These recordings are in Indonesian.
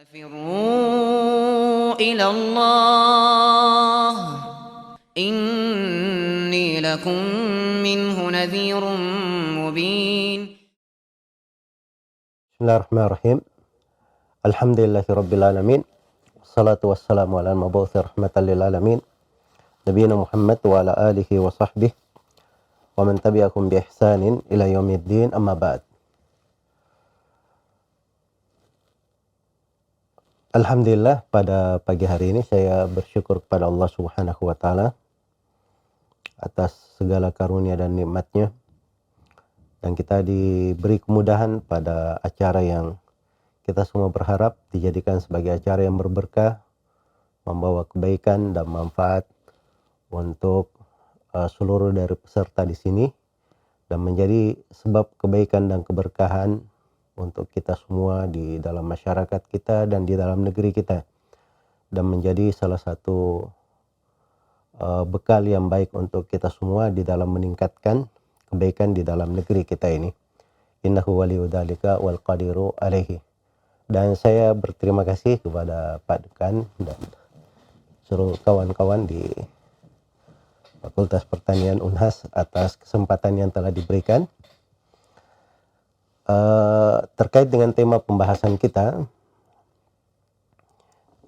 فَفِرُّوا إِلَى اللَّهِ إِنِّي لَكُم مِّنْهُ نَذِيرٌ مُّبِينٌ. Bismillahirrahmanirrahim. Alhamdulillahirabbil alamin. Wassalatu wassalamu ala al-mab'uts rahmatan lil alamin. Nabiyina Muhammad wa ala alihi wa sahbihi wa man tabi'akum bi ihsanin ila yaumiddin, amma ba'd. Alhamdulillah, pada pagi hari ini saya bersyukur kepada Allah Subhanahu wa taala atas segala karunia dan nikmat-Nya, dan kita diberi kemudahan pada acara yang kita semua berharap dijadikan sebagai acara yang berberkah, membawa kebaikan dan manfaat untuk seluruh dari peserta di sini, dan menjadi sebab kebaikan dan keberkahan untuk kita semua di dalam masyarakat kita dan di dalam negeri kita, dan menjadi salah satu bekal yang baik untuk kita semua di dalam meningkatkan kebaikan di dalam negeri kita ini. Innahu waliyudzalika wal qadiru alaihi. Dan saya berterima kasih kepada Pak Dekan dan seluruh kawan-kawan di Fakultas Pertanian Unhas atas kesempatan yang telah diberikan. Terkait dengan tema pembahasan kita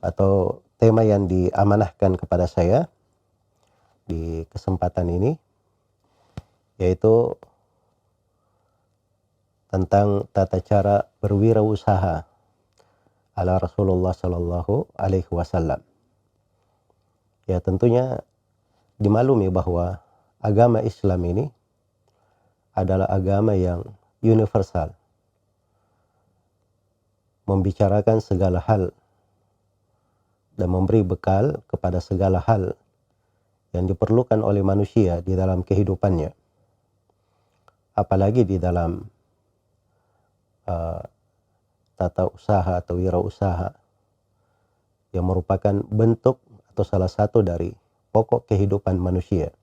atau tema yang diamanahkan kepada saya di kesempatan ini, yaitu tentang tata cara berwirausaha ala Rasulullah Sallallahu Alaihi Wasallam. Ya, tentunya dimaklumi bahwa agama Islam ini adalah agama yang universal, membicarakan segala hal dan memberi bekal kepada segala hal yang diperlukan oleh manusia di dalam kehidupannya, apalagi di dalam tata usaha atau wirausaha yang merupakan bentuk atau salah satu dari pokok kehidupan manusia.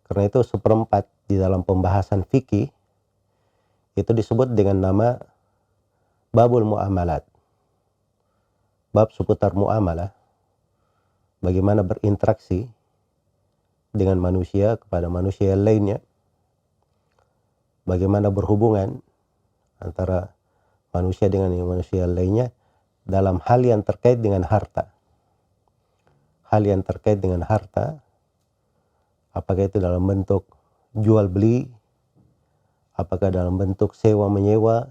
Karena itu seperempat di dalam pembahasan fikih itu disebut dengan nama babul muamalat, bab seputar muamalah, bagaimana berinteraksi dengan manusia kepada manusia lainnya, bagaimana berhubungan antara manusia dengan manusia lainnya dalam hal yang terkait dengan harta. Hal yang terkait dengan harta, apakah itu dalam bentuk jual beli, apakah dalam bentuk sewa menyewa,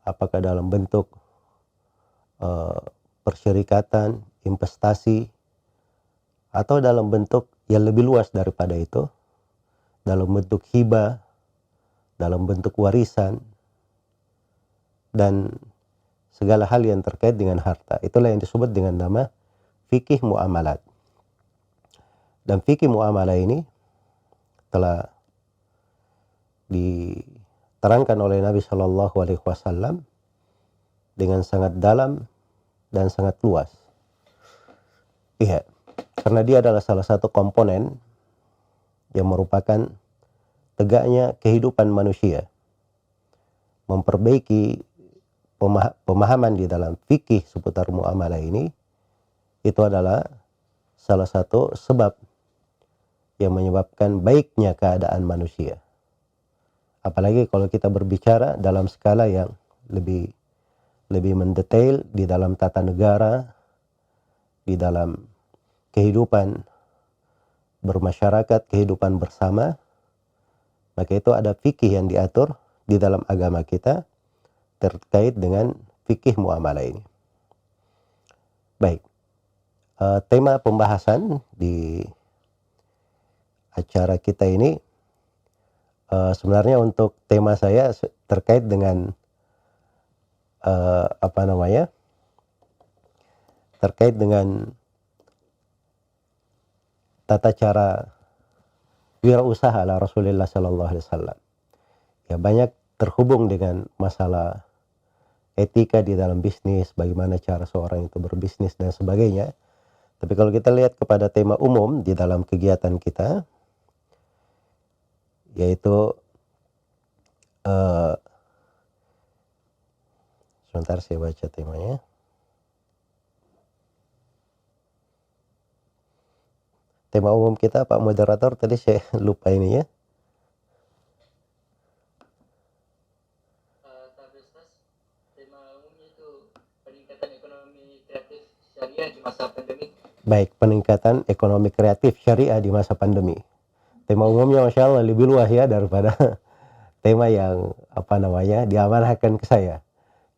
apakah dalam bentuk persyarikatan, investasi, atau dalam bentuk yang lebih luas daripada itu, dalam bentuk hibah, dalam bentuk warisan, dan segala hal yang terkait dengan harta. Itulah yang disebut dengan nama fikih muamalat. Dan fikih muamalah ini telah diterangkan oleh Nabi Shallallahu Alaihi Wasallam dengan sangat dalam dan sangat luas. Iya, karena dia adalah salah satu komponen yang merupakan tegaknya kehidupan manusia. Memperbaiki pemahaman di dalam fikih seputar muamalah ini, itu adalah salah satu sebab yang menyebabkan baiknya keadaan manusia. Apalagi kalau kita berbicara dalam skala yang lebih mendetail di dalam tata negara, di dalam kehidupan bermasyarakat, kehidupan bersama, maka itu ada fikih yang diatur di dalam agama kita terkait dengan fikih muamalah ini. Baik, tema pembahasan di acara kita ini sebenarnya untuk tema saya terkait dengan terkait dengan tata cara wirausaha ala Rasulullah Sallallahu Alaihi Wasallam. Ya, banyak terhubung dengan masalah etika di dalam bisnis, bagaimana cara seorang itu berbisnis dan sebagainya. Tapi kalau kita lihat kepada tema umum di dalam kegiatan kita, yaitu Sebentar saya baca temanya. Tema umum kita Pak Moderator tadi saya lupa ini ya. Tema umumnya itu peningkatan ekonomi kreatif syariah di masa pandemi. Baik, peningkatan ekonomi kreatif syariah di masa pandemi. Tema umumnya Masya Allah lebih luas ya daripada tema yang diamanahkan ke saya.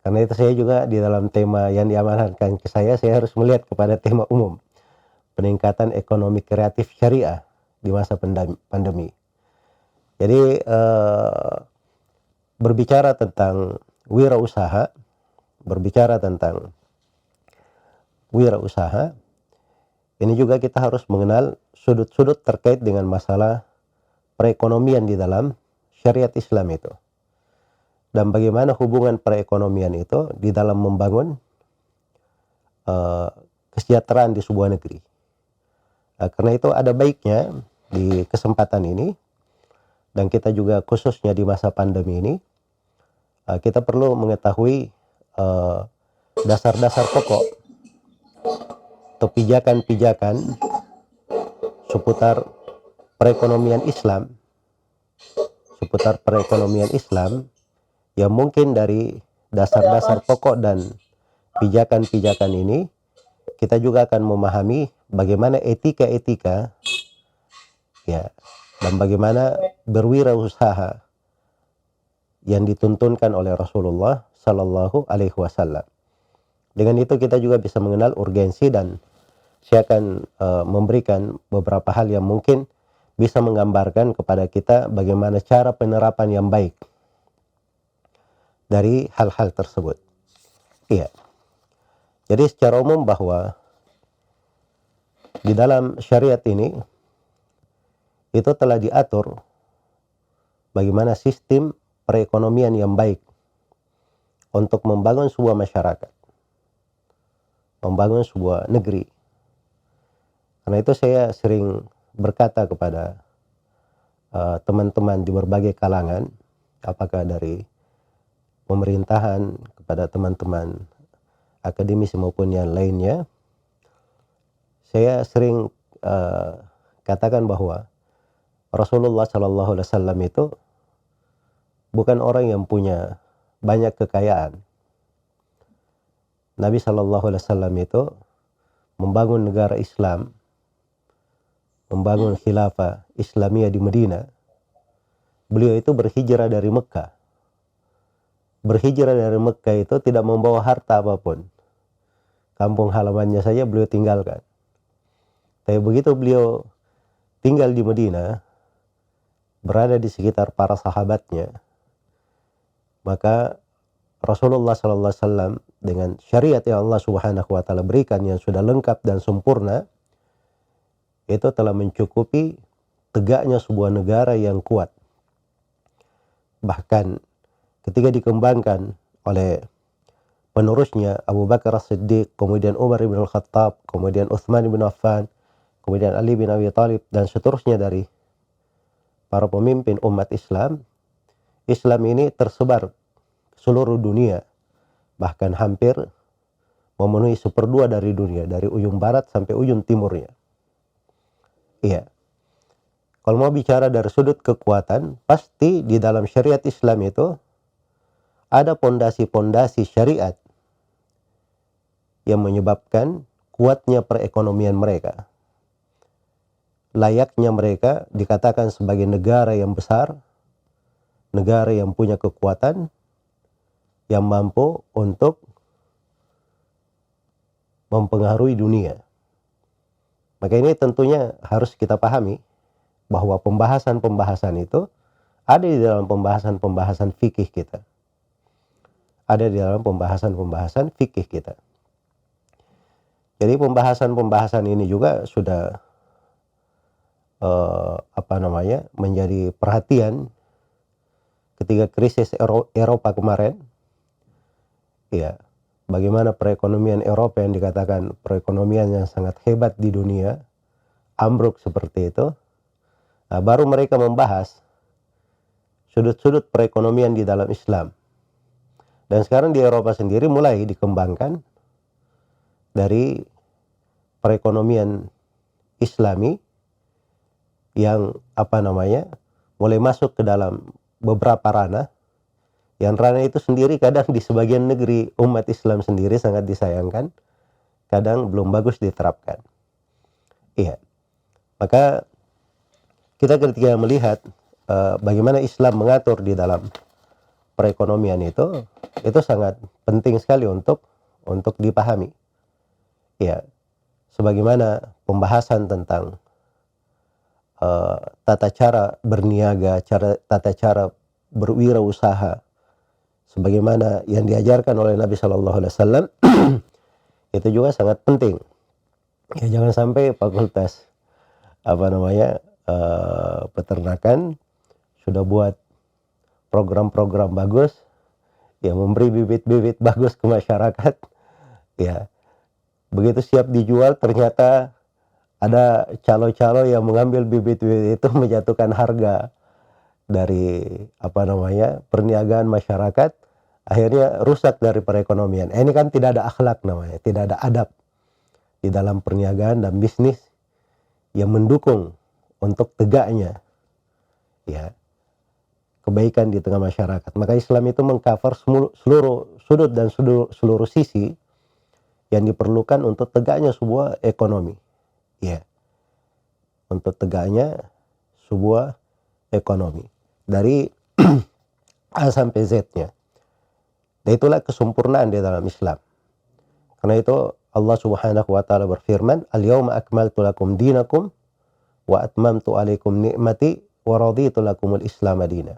Karena itu saya juga di dalam tema yang diamanahkan ke saya harus melihat kepada tema umum. Peningkatan ekonomi kreatif syariah di masa pandemi. Jadi berbicara tentang wirausaha, ini juga kita harus mengenal sudut-sudut terkait dengan masalah perekonomian di dalam syariat Islam itu. Dan bagaimana hubungan perekonomian itu di dalam membangun kesejahteraan di sebuah negeri. Karena itu ada baiknya di kesempatan ini, dan kita juga khususnya di masa pandemi ini, kita perlu mengetahui dasar-dasar pokok atau pijakan-pijakan seputar perekonomian Islam, yang mungkin dari dasar-dasar pokok dan pijakan-pijakan ini kita juga akan memahami bagaimana etika-etika ya, dan bagaimana berwirausaha yang dituntunkan oleh Rasulullah Sallallahu Alaihi Wasallam. Dengan itu kita juga bisa mengenal urgensi, dan saya akan memberikan beberapa hal yang mungkin bisa menggambarkan kepada kita bagaimana cara penerapan yang baik dari hal-hal tersebut. Iya. Jadi secara umum bahwa di dalam syariat ini itu telah diatur bagaimana sistem perekonomian yang baik untuk membangun sebuah masyarakat, membangun sebuah negeri. Karena itu saya sering berkata kepada teman-teman di berbagai kalangan, apakah dari pemerintahan, kepada teman-teman akademisi maupun yang lainnya, saya sering katakan bahwa Rasulullah Sallallahu Alaihi Wasallam itu bukan orang yang punya banyak kekayaan. Nabi Sallallahu Alaihi Wasallam itu membangun negara Islam, membangun khilafah Islamiyah di Medina. Beliau itu berhijrah dari Mekah. Berhijrah dari Mekah itu tidak membawa harta apapun. Kampung halamannya saja beliau tinggalkan. Tapi begitu beliau tinggal di Medina, berada di sekitar para sahabatnya, maka Rasulullah Sallallahu Alaihi Wasallam dengan syariat yang Allah Subhanahu Wa Taala berikan yang sudah lengkap dan sempurna, itu telah mencukupi tegaknya sebuah negara yang kuat. Bahkan ketika dikembangkan oleh penerusnya Abu Bakar As-Siddiq, kemudian Umar bin Al-Khattab, kemudian Utsman bin Affan, kemudian Ali bin Abi Thalib, dan seterusnya dari para pemimpin umat Islam, Islam ini tersebar seluruh dunia, bahkan hampir memenuhi 1/2 dari dunia, dari ujung barat sampai ujung timurnya. Iya. Kalau mau bicara dari sudut kekuatan, pasti di dalam syariat Islam itu ada pondasi-pondasi syariat yang menyebabkan kuatnya perekonomian mereka. Layaknya mereka dikatakan sebagai negara yang besar, negara yang punya kekuatan, yang mampu untuk mempengaruhi dunia. Maka ini tentunya harus kita pahami bahwa pembahasan-pembahasan itu ada di dalam pembahasan-pembahasan fikih kita. Ada di dalam pembahasan-pembahasan fikih kita. Jadi pembahasan-pembahasan ini juga sudah menjadi perhatian ketika krisis Eropa kemarin. Ya, bagaimana perekonomian Eropa yang dikatakan perekonomian yang sangat hebat di dunia ambruk seperti itu. Nah, baru mereka membahas sudut-sudut perekonomian di dalam Islam. Dan sekarang di Eropa sendiri mulai dikembangkan dari perekonomian Islami yang mulai masuk ke dalam beberapa ranah, yang ranah itu sendiri kadang di sebagian negeri umat Islam sendiri sangat disayangkan, kadang belum bagus diterapkan. Iya, maka kita ketika melihat bagaimana Islam mengatur di dalam perekonomian itu sangat penting sekali untuk dipahami. Ya, sebagaimana pembahasan tentang tata cara berniaga, tata cara berwirausaha, sebagaimana yang diajarkan oleh Nabi Shallallahu Alaihi Wasallam, itu juga sangat penting. Ya, jangan sampai fakultas peternakan sudah buat program-program bagus, ya memberi bibit-bibit bagus ke masyarakat, ya begitu siap dijual ternyata ada calo-calo yang mengambil bibit-bibit itu menjatuhkan harga dari perniagaan masyarakat, akhirnya rusak dari perekonomian. Ini kan tidak ada akhlak namanya, tidak ada adab di dalam perniagaan dan bisnis yang mendukung untuk tegaknya ya kebaikan di tengah masyarakat. Maka Islam itu mengcover seluruh sudut dan seluruh sisi yang diperlukan untuk tegaknya sebuah ekonomi. Ya. Untuk tegaknya sebuah ekonomi dari A sampai Z-nya. Dan itulah kesempurnaan di dalam Islam. Karena itu Allah Subhanahu wa taala berfirman, "Al-yauma akmaltu lakum dinakum wa atmamtu 'alaikum ni'mati wa raditu lakumul Islam madina."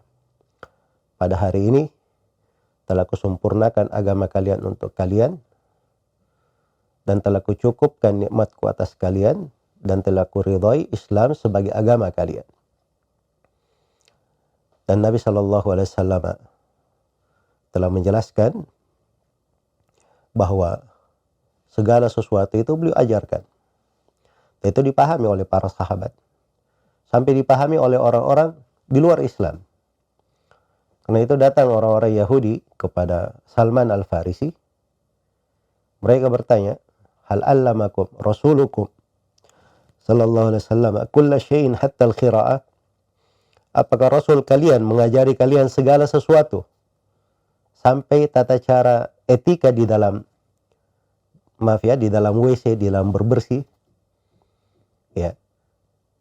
Pada hari ini telah kusempurnakan agama kalian untuk kalian, dan telah kucukupkan nikmatku atas kalian, dan telah kuridhai Islam sebagai agama kalian. Dan Nabi Shallallahu Alaihi Wasallam telah menjelaskan bahwa segala sesuatu itu beliau ajarkan. Itu dipahami oleh para sahabat, sampai dipahami oleh orang-orang di luar Islam. Karena itu datang orang-orang Yahudi kepada Salman Al-Farisi. Mereka bertanya, "Hal allamakum rasulukum sallallahu alaihi wasallam kulla syai'in hatta al-qira'ah?" Apakah Rasul kalian mengajari kalian segala sesuatu sampai tata cara etika di dalam di dalam WC, di dalam berbersih? Ya.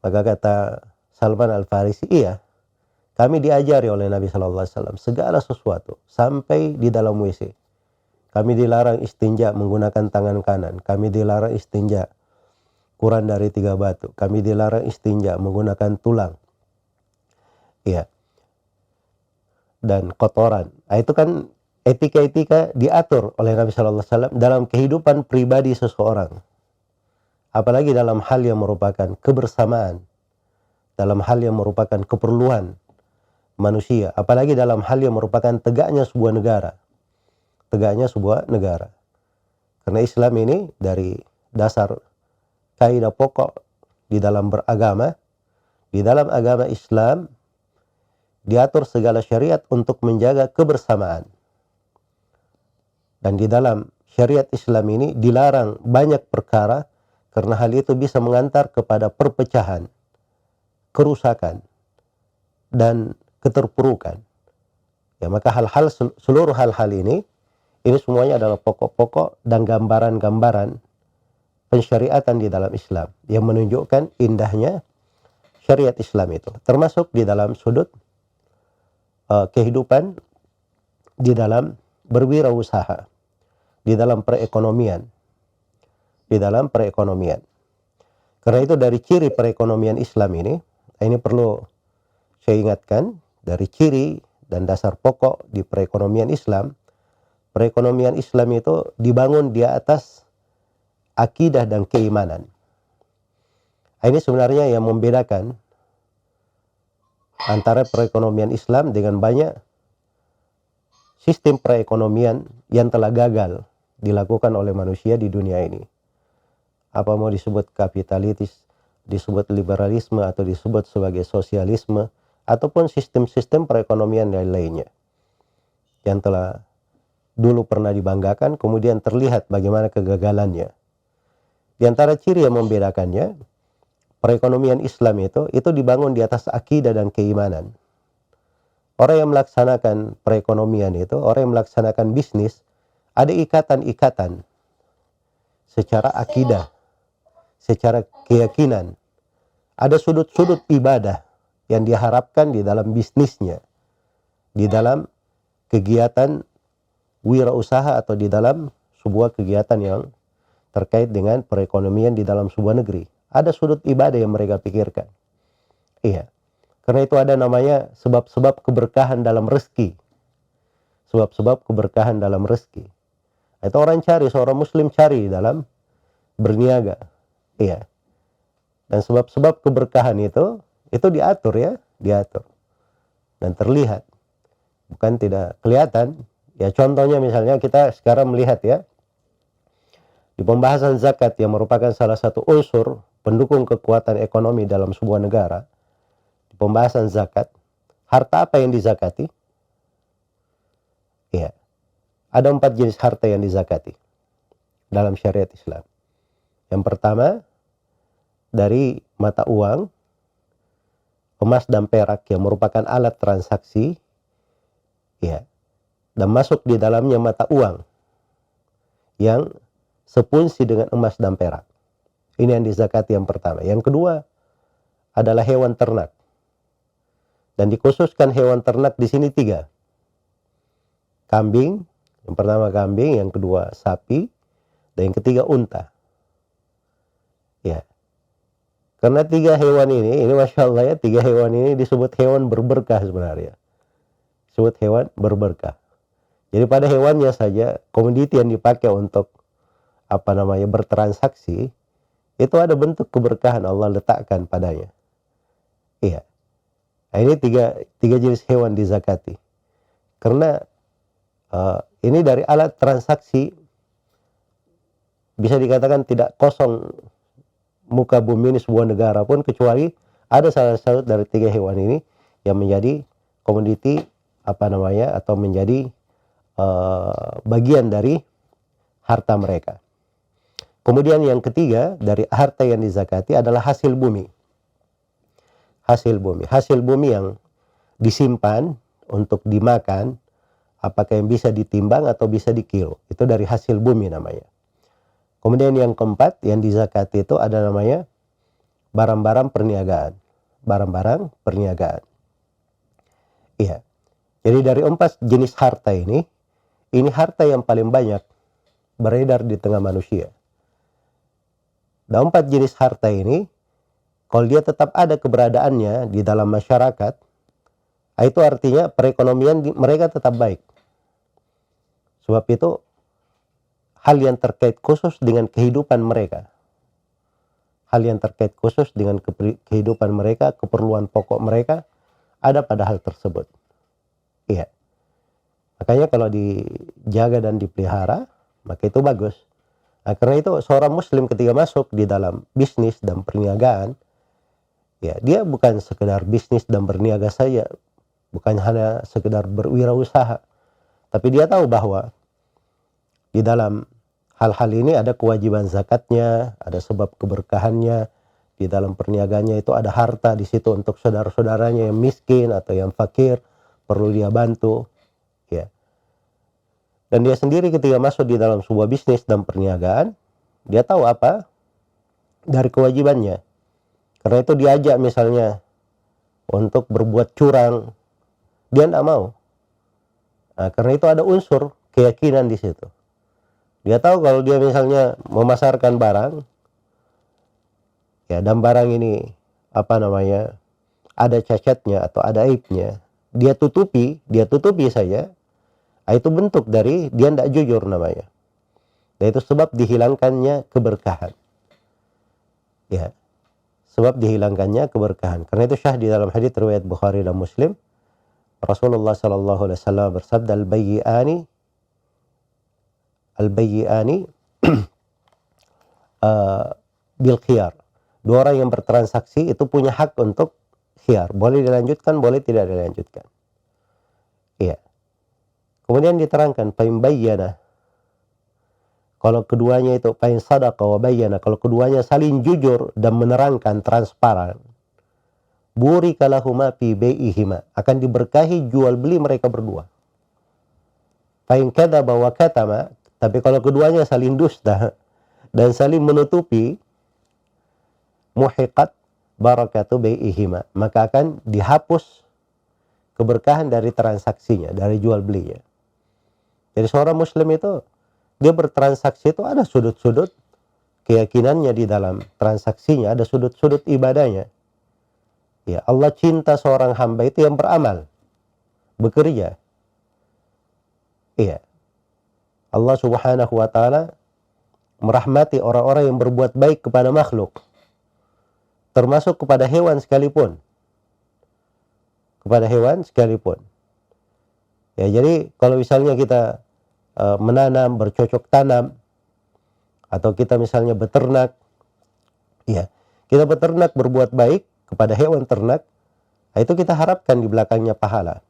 Maka kata Salman Al-Farisi, "Iya. Kami diajari oleh Nabi Shallallahu Alaihi Wasallam segala sesuatu sampai di dalam WC. Kami dilarang istinja menggunakan tangan kanan. Kami dilarang istinja kurang dari 3 batu. Kami dilarang istinja menggunakan tulang. Ya. Dan kotoran." Nah, itu kan etika-etika diatur oleh Nabi Shallallahu Alaihi Wasallam dalam kehidupan pribadi seseorang. Apalagi dalam hal yang merupakan kebersamaan, dalam hal yang merupakan keperluan manusia, apalagi dalam hal yang merupakan tegaknya sebuah negara. Tegaknya sebuah negara. Karena Islam ini dari dasar kaidah pokok di dalam beragama, di dalam agama Islam diatur segala syariat untuk menjaga kebersamaan. Dan di dalam syariat Islam ini dilarang banyak perkara, karena hal itu bisa mengantar kepada perpecahan, kerusakan, dan keterpurukan. Ya, maka seluruh hal-hal ini semuanya adalah pokok-pokok dan gambaran-gambaran pensyariatan di dalam Islam yang menunjukkan indahnya syariat Islam itu, termasuk di dalam sudut kehidupan di dalam berwirausaha, di dalam perekonomian, Karena itu dari ciri perekonomian Islam ini perlu saya ingatkan, dari ciri dan dasar pokok di perekonomian Islam itu dibangun di atas akidah dan keimanan. Ini sebenarnya yang membedakan antara perekonomian Islam dengan banyak sistem perekonomian yang telah gagal dilakukan oleh manusia di dunia ini. Apa mau disebut kapitalisme, disebut liberalisme, atau disebut sebagai sosialisme, ataupun sistem-sistem perekonomian yang lainnya yang telah dulu pernah dibanggakan, kemudian terlihat bagaimana kegagalannya. Di antara ciri yang membedakannya, perekonomian Islam itu dibangun di atas akidah dan keimanan. Orang yang melaksanakan perekonomian itu, orang yang melaksanakan bisnis, ada ikatan-ikatan secara akidah, secara keyakinan. Ada sudut-sudut ibadah yang diharapkan di dalam bisnisnya, di dalam kegiatan wirausaha atau di dalam sebuah kegiatan yang terkait dengan perekonomian di dalam sebuah negeri. Ada sudut ibadah yang mereka pikirkan. Iya. Karena itu ada namanya sebab-sebab keberkahan dalam rezeki. Sebab-sebab keberkahan dalam rezeki. Itu orang cari, seorang muslim cari dalam berniaga. Iya. Dan sebab-sebab keberkahan itu diatur ya, diatur. Dan terlihat. Bukan tidak kelihatan. Ya contohnya misalnya kita sekarang melihat ya, di pembahasan zakat yang merupakan salah satu unsur pendukung kekuatan ekonomi dalam sebuah negara. Di pembahasan zakat, harta apa yang dizakati? Ya, ada 4 jenis harta yang dizakati dalam syariat Islam. Yang pertama, dari mata uang, emas dan perak yang merupakan alat transaksi, ya, dan masuk di dalamnya mata uang yang sefungsi dengan emas dan perak. Ini yang dizakati yang pertama. Yang kedua adalah hewan ternak. Dan dikhususkan hewan ternak di sini 3. Kambing, yang pertama kambing, yang kedua sapi, dan yang ketiga unta. Ya. Karena 3 hewan ini Masya Allah ya, 3 hewan ini disebut hewan berberkah sebenarnya. Disebut hewan berberkah. Jadi pada hewannya saja, komoditi yang dipakai untuk bertransaksi, itu ada bentuk keberkahan Allah letakkan padanya. Iya. Nah, ini tiga jenis hewan dizakati. Karena ini dari alat transaksi, bisa dikatakan tidak kosong muka bumi ini sebuah negara pun, kecuali ada salah satu dari 3 hewan ini yang menjadi komoditi atau menjadi bagian dari harta mereka. Kemudian yang ketiga dari harta yang dizakati adalah hasil bumi. Hasil bumi yang disimpan untuk dimakan, apakah yang bisa ditimbang atau bisa dikilo. Itu dari hasil bumi namanya. Kemudian yang keempat yang dizakati itu ada namanya barang-barang perniagaan. Barang-barang perniagaan. Iya. Jadi dari 4 jenis harta ini harta yang paling banyak beredar di tengah manusia. Dan 4 jenis harta ini, kalau dia tetap ada keberadaannya di dalam masyarakat, itu artinya perekonomian mereka tetap baik. Sebab itu, hal yang terkait khusus dengan kehidupan mereka. Hal yang terkait khusus dengan kehidupan mereka, keperluan pokok mereka, ada pada hal tersebut. Iya. Makanya kalau dijaga dan dipelihara, maka itu bagus. Nah, karena itu seorang muslim ketika masuk di dalam bisnis dan perniagaan, ya dia bukan sekedar bisnis dan berniaga saja, bukan hanya sekedar berwirausaha, tapi dia tahu bahwa di dalam hal-hal ini ada kewajiban zakatnya, ada sebab keberkahannya. Di dalam perniagaannya itu ada harta di situ untuk saudara-saudaranya yang miskin atau yang fakir, perlu dia bantu, ya. Dan dia sendiri ketika masuk di dalam sebuah bisnis dan perniagaan, dia tahu apa dari kewajibannya. Karena itu diajak misalnya untuk berbuat curang, dia tidak mau. Nah, karena itu ada unsur keyakinan di situ. Dia tahu kalau dia misalnya memasarkan barang, ya, dan barang ini ada cacatnya atau ada aibnya, dia tutupi saja. Itu bentuk dari dia tidak jujur namanya. Dan itu sebab dihilangkannya keberkahan. Ya. Sebab dihilangkannya keberkahan. Karena itu syah di dalam hadits riwayat Bukhari dan Muslim, Rasulullah sallallahu alaihi wasallam bersabda, al-bayyi'ani bil khiyar. 2 orang yang bertransaksi itu punya hak untuk khiyar. Boleh dilanjutkan, boleh tidak dilanjutkan. Iya. Kemudian diterangkan fa in bayyana, kalau keduanya itu fa in sadaqa wa bayyana, kalau keduanya saling jujur dan menerangkan, transparan, burika lahuma fi bai'ihima, akan diberkahi jual beli mereka berdua. Fa in kadzaba wa katama, tapi kalau keduanya saling dusta dan saling menutupi, muhiqat barakatu bai'ihima, maka akan dihapus keberkahan dari transaksinya, dari jual belinya. Jadi seorang muslim itu, dia bertransaksi itu ada sudut-sudut keyakinannya di dalam transaksinya, ada sudut-sudut ibadahnya. Ya, Allah cinta seorang hamba itu yang beramal, bekerja. Iya. Allah Subhanahu wa taala merahmati orang-orang yang berbuat baik kepada makhluk, termasuk kepada hewan sekalipun. Kepada hewan sekalipun. Ya, jadi kalau misalnya kita menanam, bercocok tanam, atau kita misalnya beternak, ya, kita beternak berbuat baik kepada hewan ternak, itu kita harapkan di belakangnya pahala.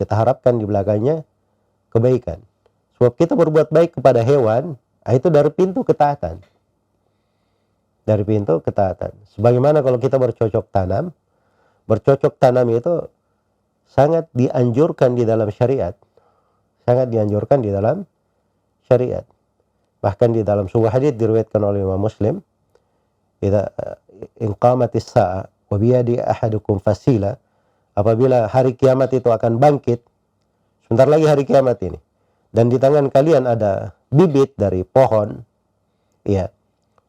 Kita harapkan di belakangnya kebaikan. Sebab kita berbuat baik kepada hewan, itu dari pintu ketaatan. Dari pintu ketaatan. Sebagaimana kalau kita bercocok tanam itu sangat dianjurkan di dalam syariat. Sangat dianjurkan di dalam syariat. Bahkan di dalam sebuah hadis diriwayatkan oleh Imam Muslim, idza inqamatis sa'a wa biyadi ahadukum fasila, apabila hari kiamat itu akan bangkit, sebentar lagi hari kiamat ini, dan di tangan kalian ada bibit dari pohon, ya,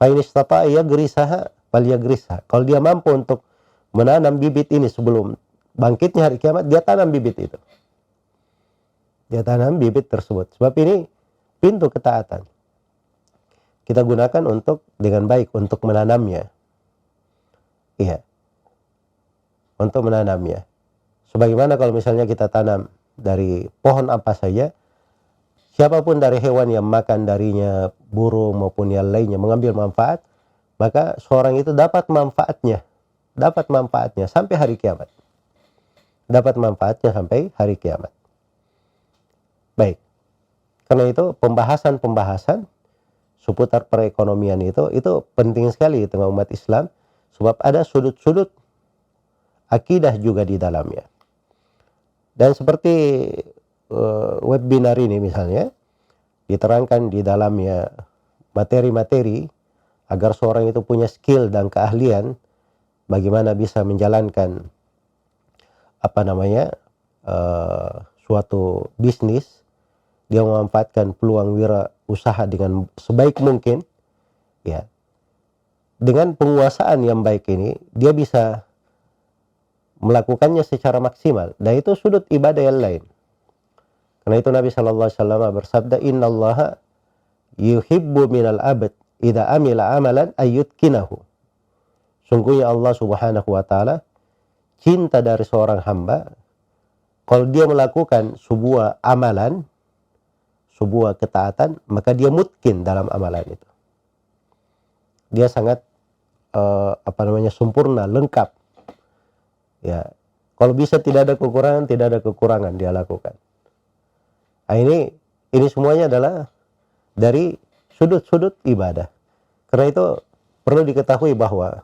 fa in istata'a yagrisaha falyagrisha, kalau dia mampu untuk menanam bibit ini sebelum bangkitnya hari kiamat, dia tanam bibit itu. Dia tanam bibit tersebut. Sebab ini pintu ketaatan. Kita gunakan untuk dengan baik untuk menanamnya. Iya. Untuk menanamnya. Sebagaimana kalau misalnya kita tanam dari pohon apa saja, siapapun dari hewan yang makan darinya, burung maupun yang lainnya, mengambil manfaat, maka seorang itu dapat manfaatnya. Dapat manfaatnya sampai hari kiamat. Dapat manfaatnya sampai hari kiamat. Baik. Karena itu pembahasan seputar perekonomian itu penting sekali di tengah umat Islam, sebab ada sudut-sudut akidah juga di dalamnya. Dan seperti webinar ini misalnya, diterangkan di dalamnya materi-materi agar seorang itu punya skill dan keahlian bagaimana bisa menjalankan suatu bisnis, dia memanfaatkan peluang wirausaha dengan sebaik mungkin, ya. Dengan penguasaan yang baik ini, dia bisa melakukannya secara maksimal. Dan itu sudut ibadah yang lain. Karena itu Nabi Shallallahu Alaihi Wasallam bersabda, Innallaha yuhibbu minal abd idza amila amalan ayyutkinahu. Sungguhnya Allah Subhanahu wa taala cinta dari seorang hamba kalau dia melakukan sebuah amalan, sebuah ketaatan, maka dia mutkin dalam amalan itu. Dia sangat sempurna, lengkap. Ya, kalau bisa tidak ada kekurangan dia lakukan. Nah, ini semuanya adalah dari sudut-sudut ibadah. Karena itu perlu diketahui bahwa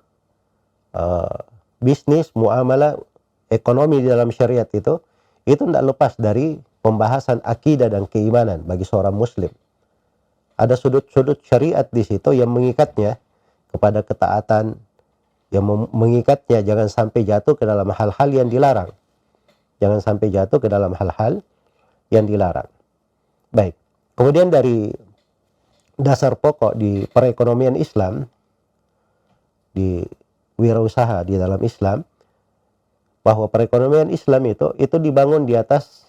bisnis, muamalah, ekonomi di dalam syariat itu tidak lepas dari pembahasan akidah dan keimanan bagi seorang muslim. Ada sudut-sudut syariat di situ yang mengikatnya kepada ketaatan, yang mengikatnya jangan sampai jatuh ke dalam hal-hal yang dilarang. Jangan sampai jatuh ke dalam hal-hal yang dilarang. Baik. Kemudian dari dasar pokok di perekonomian Islam, di wirausaha di dalam Islam, bahwa perekonomian Islam itu dibangun di atas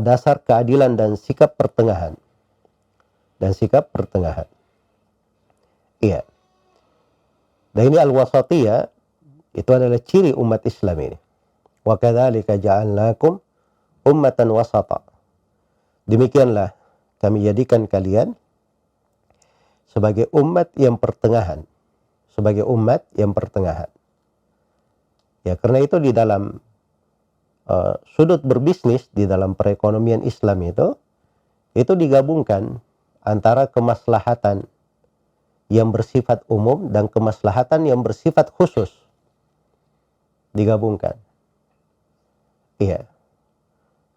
dasar keadilan dan sikap pertengahan. Dan sikap pertengahan. Iya. Dan ini al-wasatiyah, itu adalah ciri umat Islam ini. Wa kadzalika ja'alnakum ummatan wasata. Demikianlah kami jadikan kalian sebagai umat yang pertengahan. Sebagai umat yang pertengahan. Ya, karena itu di dalam sudut berbisnis di dalam perekonomian Islam itu digabungkan antara kemaslahatan yang bersifat umum dan kemaslahatan yang bersifat khusus. Digabungkan. Iya.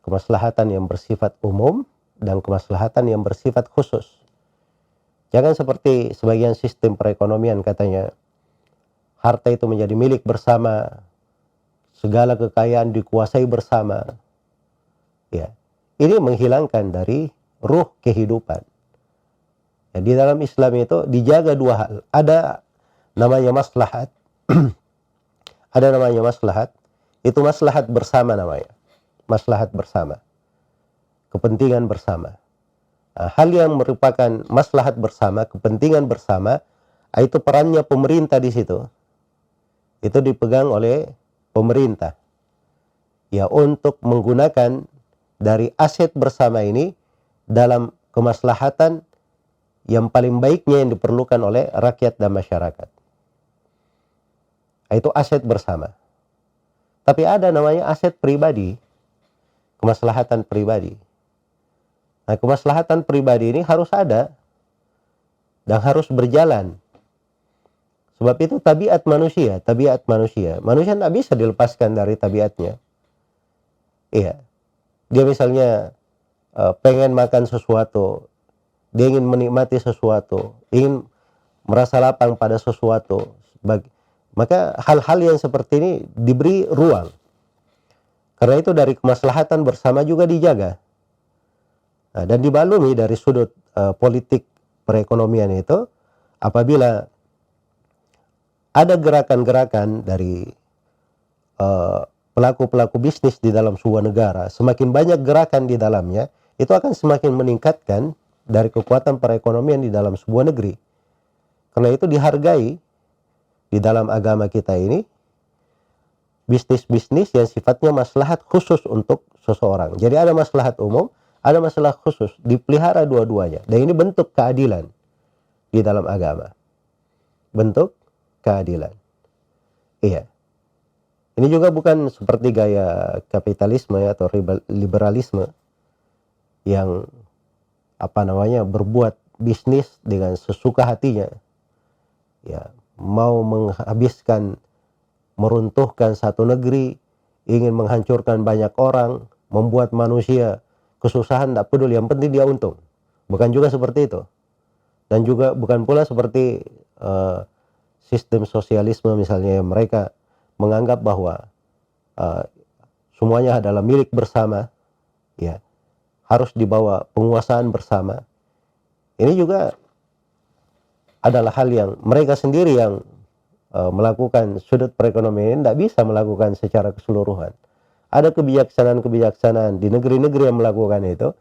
Kemaslahatan yang bersifat umum dan kemaslahatan yang bersifat khusus. Jangan seperti sebagian sistem perekonomian katanya, harta itu menjadi milik bersama, segala kekayaan dikuasai bersama. Ya. Ini menghilangkan dari ruh kehidupan. Ya, di dalam Islam itu dijaga dua hal. Ada namanya maslahat. Ada namanya maslahat. Itu maslahat bersama namanya. Maslahat bersama. Kepentingan bersama. Nah, hal yang merupakan maslahat bersama, kepentingan bersama, itu perannya pemerintah di situ. Itu dipegang oleh pemerintah. Ya, untuk menggunakan dari aset bersama ini dalam kemaslahatan yang paling baiknya yang diperlukan oleh rakyat dan masyarakat. Itu aset bersama. Tapi ada namanya aset pribadi, kemaslahatan pribadi. Nah, kemaslahatan pribadi ini harus ada dan harus berjalan. Sebab itu tabiat manusia. Manusia tidak bisa dilepaskan dari tabiatnya. Iya. Dia misalnya pengen makan sesuatu, dia ingin menikmati sesuatu, ingin merasa lapang pada sesuatu. Maka hal-hal yang seperti ini diberi ruang. Karena itu dari kemaslahatan bersama juga dijaga. Nah, dan dibalumi dari sudut politik perekonomian itu, apabila ada gerakan-gerakan dari pelaku-pelaku bisnis di dalam sebuah negara, semakin banyak gerakan di dalamnya, itu akan semakin meningkatkan dari kekuatan perekonomian di dalam sebuah negeri. Karena itu dihargai di dalam agama kita ini bisnis-bisnis yang sifatnya maslahat khusus untuk seseorang. Jadi ada maslahat umum, ada masalah khusus, dipelihara dua-duanya. Dan ini bentuk keadilan di dalam agama. Bentuk keadilan. Iya. Ini juga bukan seperti gaya kapitalisme atau liberalisme yang berbuat bisnis dengan sesuka hatinya. Ya, mau menghabiskan, meruntuhkan satu negeri, ingin menghancurkan banyak orang, membuat manusia kesusahan, tidak peduli, yang penting dia untung. Bukan juga seperti itu. Dan juga bukan pula seperti sistem sosialisme misalnya, mereka menganggap bahwa semuanya adalah milik bersama, ya, harus dibawa penguasaan bersama. Ini juga adalah hal yang mereka sendiri yang melakukan sudut perekonomian ini tidak bisa melakukan secara keseluruhan. Ada kebijaksanaan-kebijaksanaan di negeri-negeri yang melakukan itu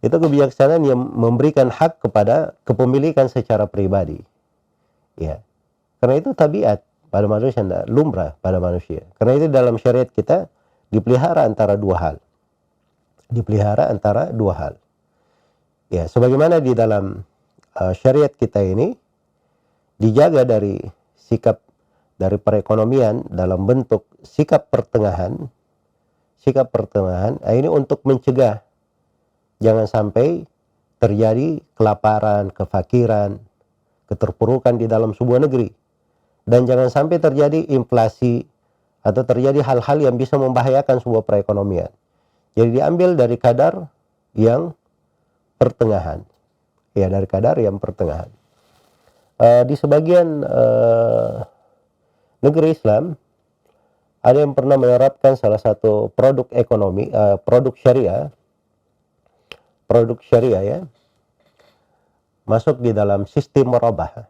kebijaksanaan yang memberikan hak kepada kepemilikan secara pribadi. Ya. Karena itu tabiat pada manusia, lumrah pada manusia. Karena itu dalam syariat kita dipelihara antara dua hal. Dipelihara antara dua hal. Ya, sebagaimana di dalam syariat kita ini dijaga dari sikap dari perekonomian dalam bentuk sikap pertengahan. Sikap pertengahan, ini untuk mencegah jangan sampai terjadi kelaparan, kefakiran, keterpurukan di dalam sebuah negeri. Dan jangan sampai terjadi inflasi atau terjadi hal-hal yang bisa membahayakan sebuah perekonomian. Jadi diambil dari kadar yang pertengahan. Ya, dari kadar yang pertengahan. Di sebagian negeri Islam ada yang pernah menerapkan salah satu produk ekonomi, produk syariah ya, masuk di dalam sistem murabah.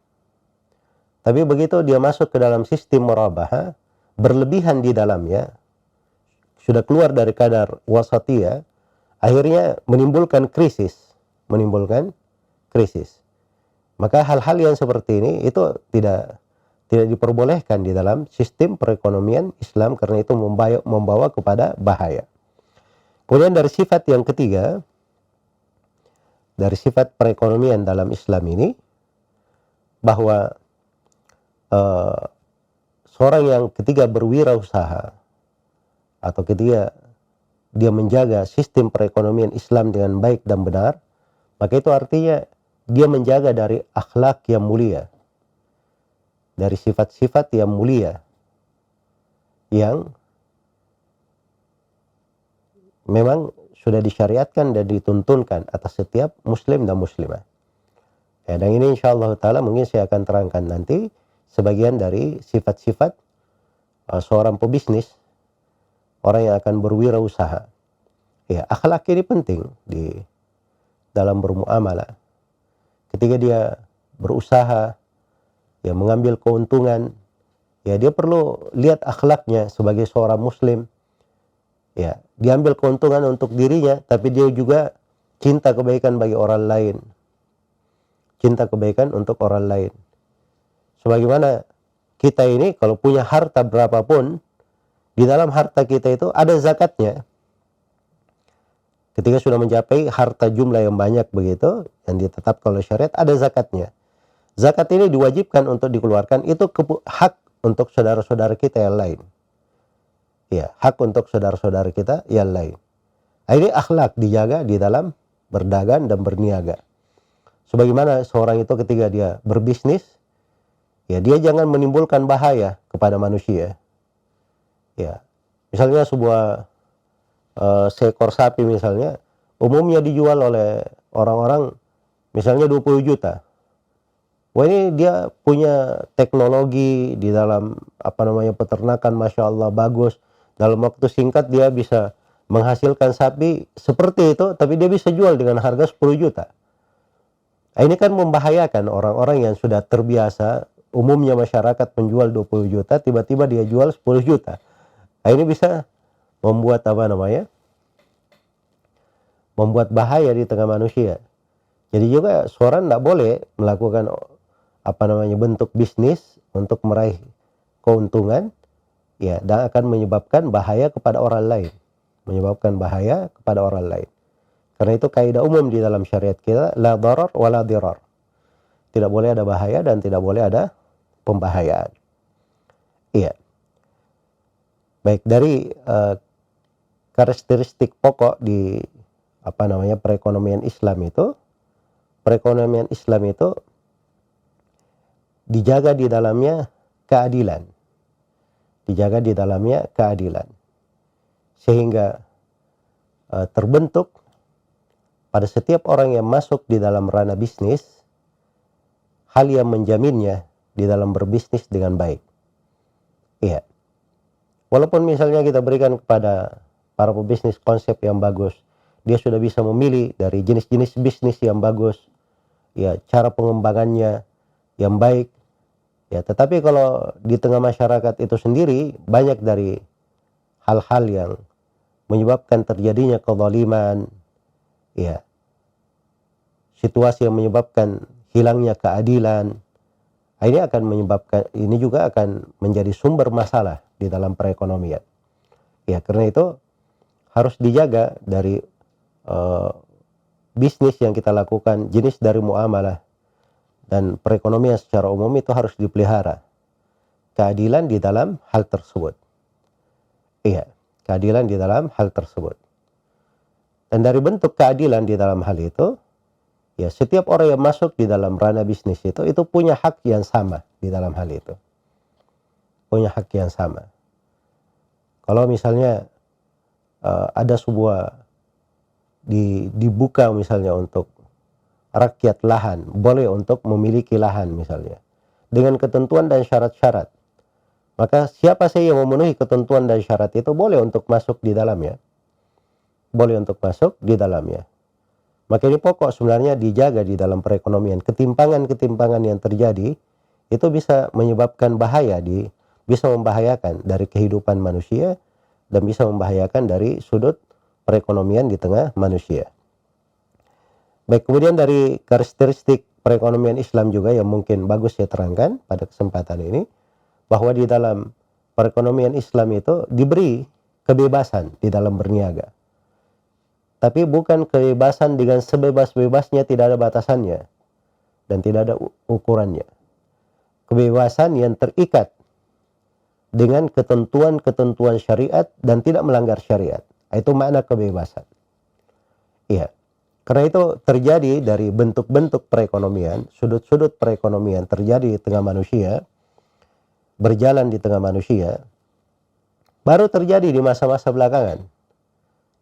Tapi begitu dia masuk ke dalam sistem murabah, berlebihan di dalamnya, sudah keluar dari kadar wasatiyah, akhirnya menimbulkan krisis. Maka hal-hal yang seperti ini itu tidak diperbolehkan di dalam sistem perekonomian Islam, karena itu membawa kepada bahaya. Kemudian dari sifat yang ketiga, dari sifat perekonomian dalam Islam ini, bahwa seorang yang ketiga berwirausaha atau ketika dia menjaga sistem perekonomian Islam dengan baik dan benar, maka itu artinya dia menjaga dari akhlak yang mulia, dari sifat-sifat yang mulia yang memang sudah disyariatkan dan dituntunkan atas setiap muslim dan muslimah. Ya, dan ini insyaallah ta'ala mungkin saya akan terangkan nanti sebagian dari sifat-sifat seorang pebisnis, orang yang akan berwirausaha. Ya, akhlak ini penting di dalam bermuamalah. Ketika dia berusaha, ya mengambil keuntungan, ya dia perlu lihat akhlaknya sebagai seorang muslim. Ya, diambil keuntungan untuk dirinya, tapi dia juga cinta kebaikan bagi orang lain. Cinta kebaikan untuk orang lain. Sebagaimana kita ini kalau punya harta berapapun, di dalam harta kita itu ada zakatnya. Ketika sudah mencapai harta jumlah yang banyak begitu, yang ditetapkan oleh syariat, ada zakatnya. Zakat ini diwajibkan untuk dikeluarkan, itu hak untuk saudara-saudara kita yang lain. Ya, hak untuk saudara-saudara kita yang lain. Ini akhlak dijaga di dalam berdagang dan berniaga. Sebagaimana seorang itu ketika dia berbisnis, ya dia jangan menimbulkan bahaya kepada manusia. Ya, misalnya sebuah seekor sapi misalnya, umumnya dijual oleh orang-orang misalnya 20 juta. Wah, ini dia punya teknologi di dalam peternakan, Masya Allah bagus. Dalam waktu singkat dia bisa menghasilkan sapi seperti itu, tapi dia bisa jual dengan harga 10 juta. Nah, ini kan membahayakan orang-orang yang sudah terbiasa, umumnya masyarakat menjual 20 juta, tiba-tiba dia jual 10 juta. Nah, ini bisa membuat membuat bahaya di tengah manusia. Jadi juga seorang tidak boleh melakukan bentuk bisnis untuk meraih keuntungan, ya, dan akan menyebabkan bahaya kepada orang lain. Karena itu kaidah umum di dalam syariat kita, la darar wa la dirar. Tidak boleh ada bahaya dan tidak boleh ada pembahayaan. Iya. Baik, dari karakteristik pokok di perekonomian Islam itu dijaga di dalamnya keadilan. Sehingga terbentuk pada setiap orang yang masuk di dalam ranah bisnis hal yang menjaminnya di dalam berbisnis dengan baik. Iya. Walaupun misalnya kita berikan kepada para pebisnis konsep yang bagus, dia sudah bisa memilih dari jenis-jenis bisnis yang bagus, ya, cara pengembangannya yang baik, ya, tetapi kalau di tengah masyarakat itu sendiri banyak dari hal-hal yang menyebabkan terjadinya kezaliman, ya, situasi yang menyebabkan hilangnya keadilan, ini juga akan menjadi sumber masalah di dalam perekonomian. Ya, karena itu harus dijaga dari bisnis yang kita lakukan, jenis dari muamalah dan perekonomian secara umum itu harus dipelihara keadilan di dalam hal tersebut. Iya, keadilan di dalam hal tersebut. Dan dari bentuk keadilan di dalam hal itu, ya, setiap orang yang masuk di dalam ranah bisnis itu punya hak yang sama di dalam hal itu. Punya hak yang sama. Kalau misalnya ada sebuah dibuka misalnya untuk rakyat lahan, boleh untuk memiliki lahan misalnya, dengan ketentuan dan syarat-syarat. Maka siapa saja yang memenuhi ketentuan dan syarat itu boleh untuk masuk di dalamnya. Maka ini pokok sebenarnya dijaga di dalam perekonomian. Ketimpangan-ketimpangan yang terjadi itu bisa menyebabkan bahaya, bisa membahayakan dari kehidupan manusia dan bisa membahayakan dari sudut perekonomian di tengah manusia. Baik, kemudian dari karakteristik perekonomian Islam juga yang mungkin bagus saya terangkan pada kesempatan ini, bahwa di dalam perekonomian Islam itu diberi kebebasan di dalam berniaga. Tapi bukan kebebasan dengan sebebas-bebasnya, tidak ada batasannya dan tidak ada ukurannya. Kebebasan yang terikat dengan ketentuan-ketentuan syariat dan tidak melanggar syariat. Itu makna kebebasan. Iya. Karena itu terjadi dari bentuk-bentuk perekonomian, sudut-sudut perekonomian terjadi di tengah manusia, berjalan di tengah manusia, baru terjadi di masa-masa belakangan.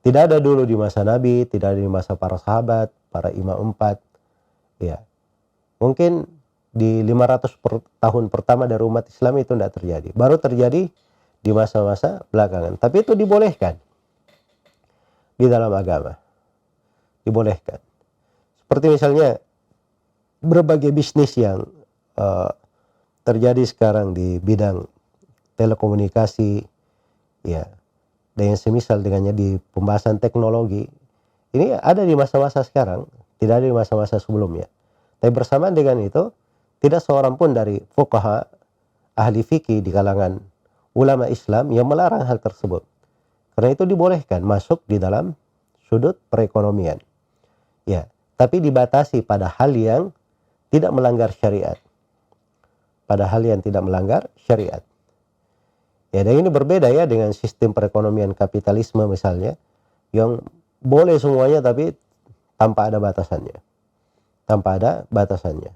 Tidak ada dulu di masa Nabi, tidak ada di masa para sahabat, para imam empat. Ya. Mungkin di 500 tahun pertama dari umat Islam itu tidak terjadi. Baru terjadi di masa-masa belakangan. Tapi itu dibolehkan di dalam agama. Dibolehkan. Seperti misalnya berbagai bisnis yang terjadi sekarang di bidang telekomunikasi, ya, dan yang semisal dengannya di pembahasan teknologi. Ini ada di masa-masa sekarang, tidak ada di masa-masa sebelumnya. Tapi bersamaan dengan itu, tidak seorang pun dari fuqaha, ahli fikih di kalangan ulama Islam yang melarang hal tersebut. Karena itu dibolehkan masuk di dalam sudut perekonomian. Ya, tapi dibatasi pada hal yang tidak melanggar syariat. Pada hal yang tidak melanggar syariat. Ya, dan ini berbeda ya dengan sistem perekonomian kapitalisme misalnya, yang boleh semuanya tapi tanpa ada batasannya. Tanpa ada batasannya.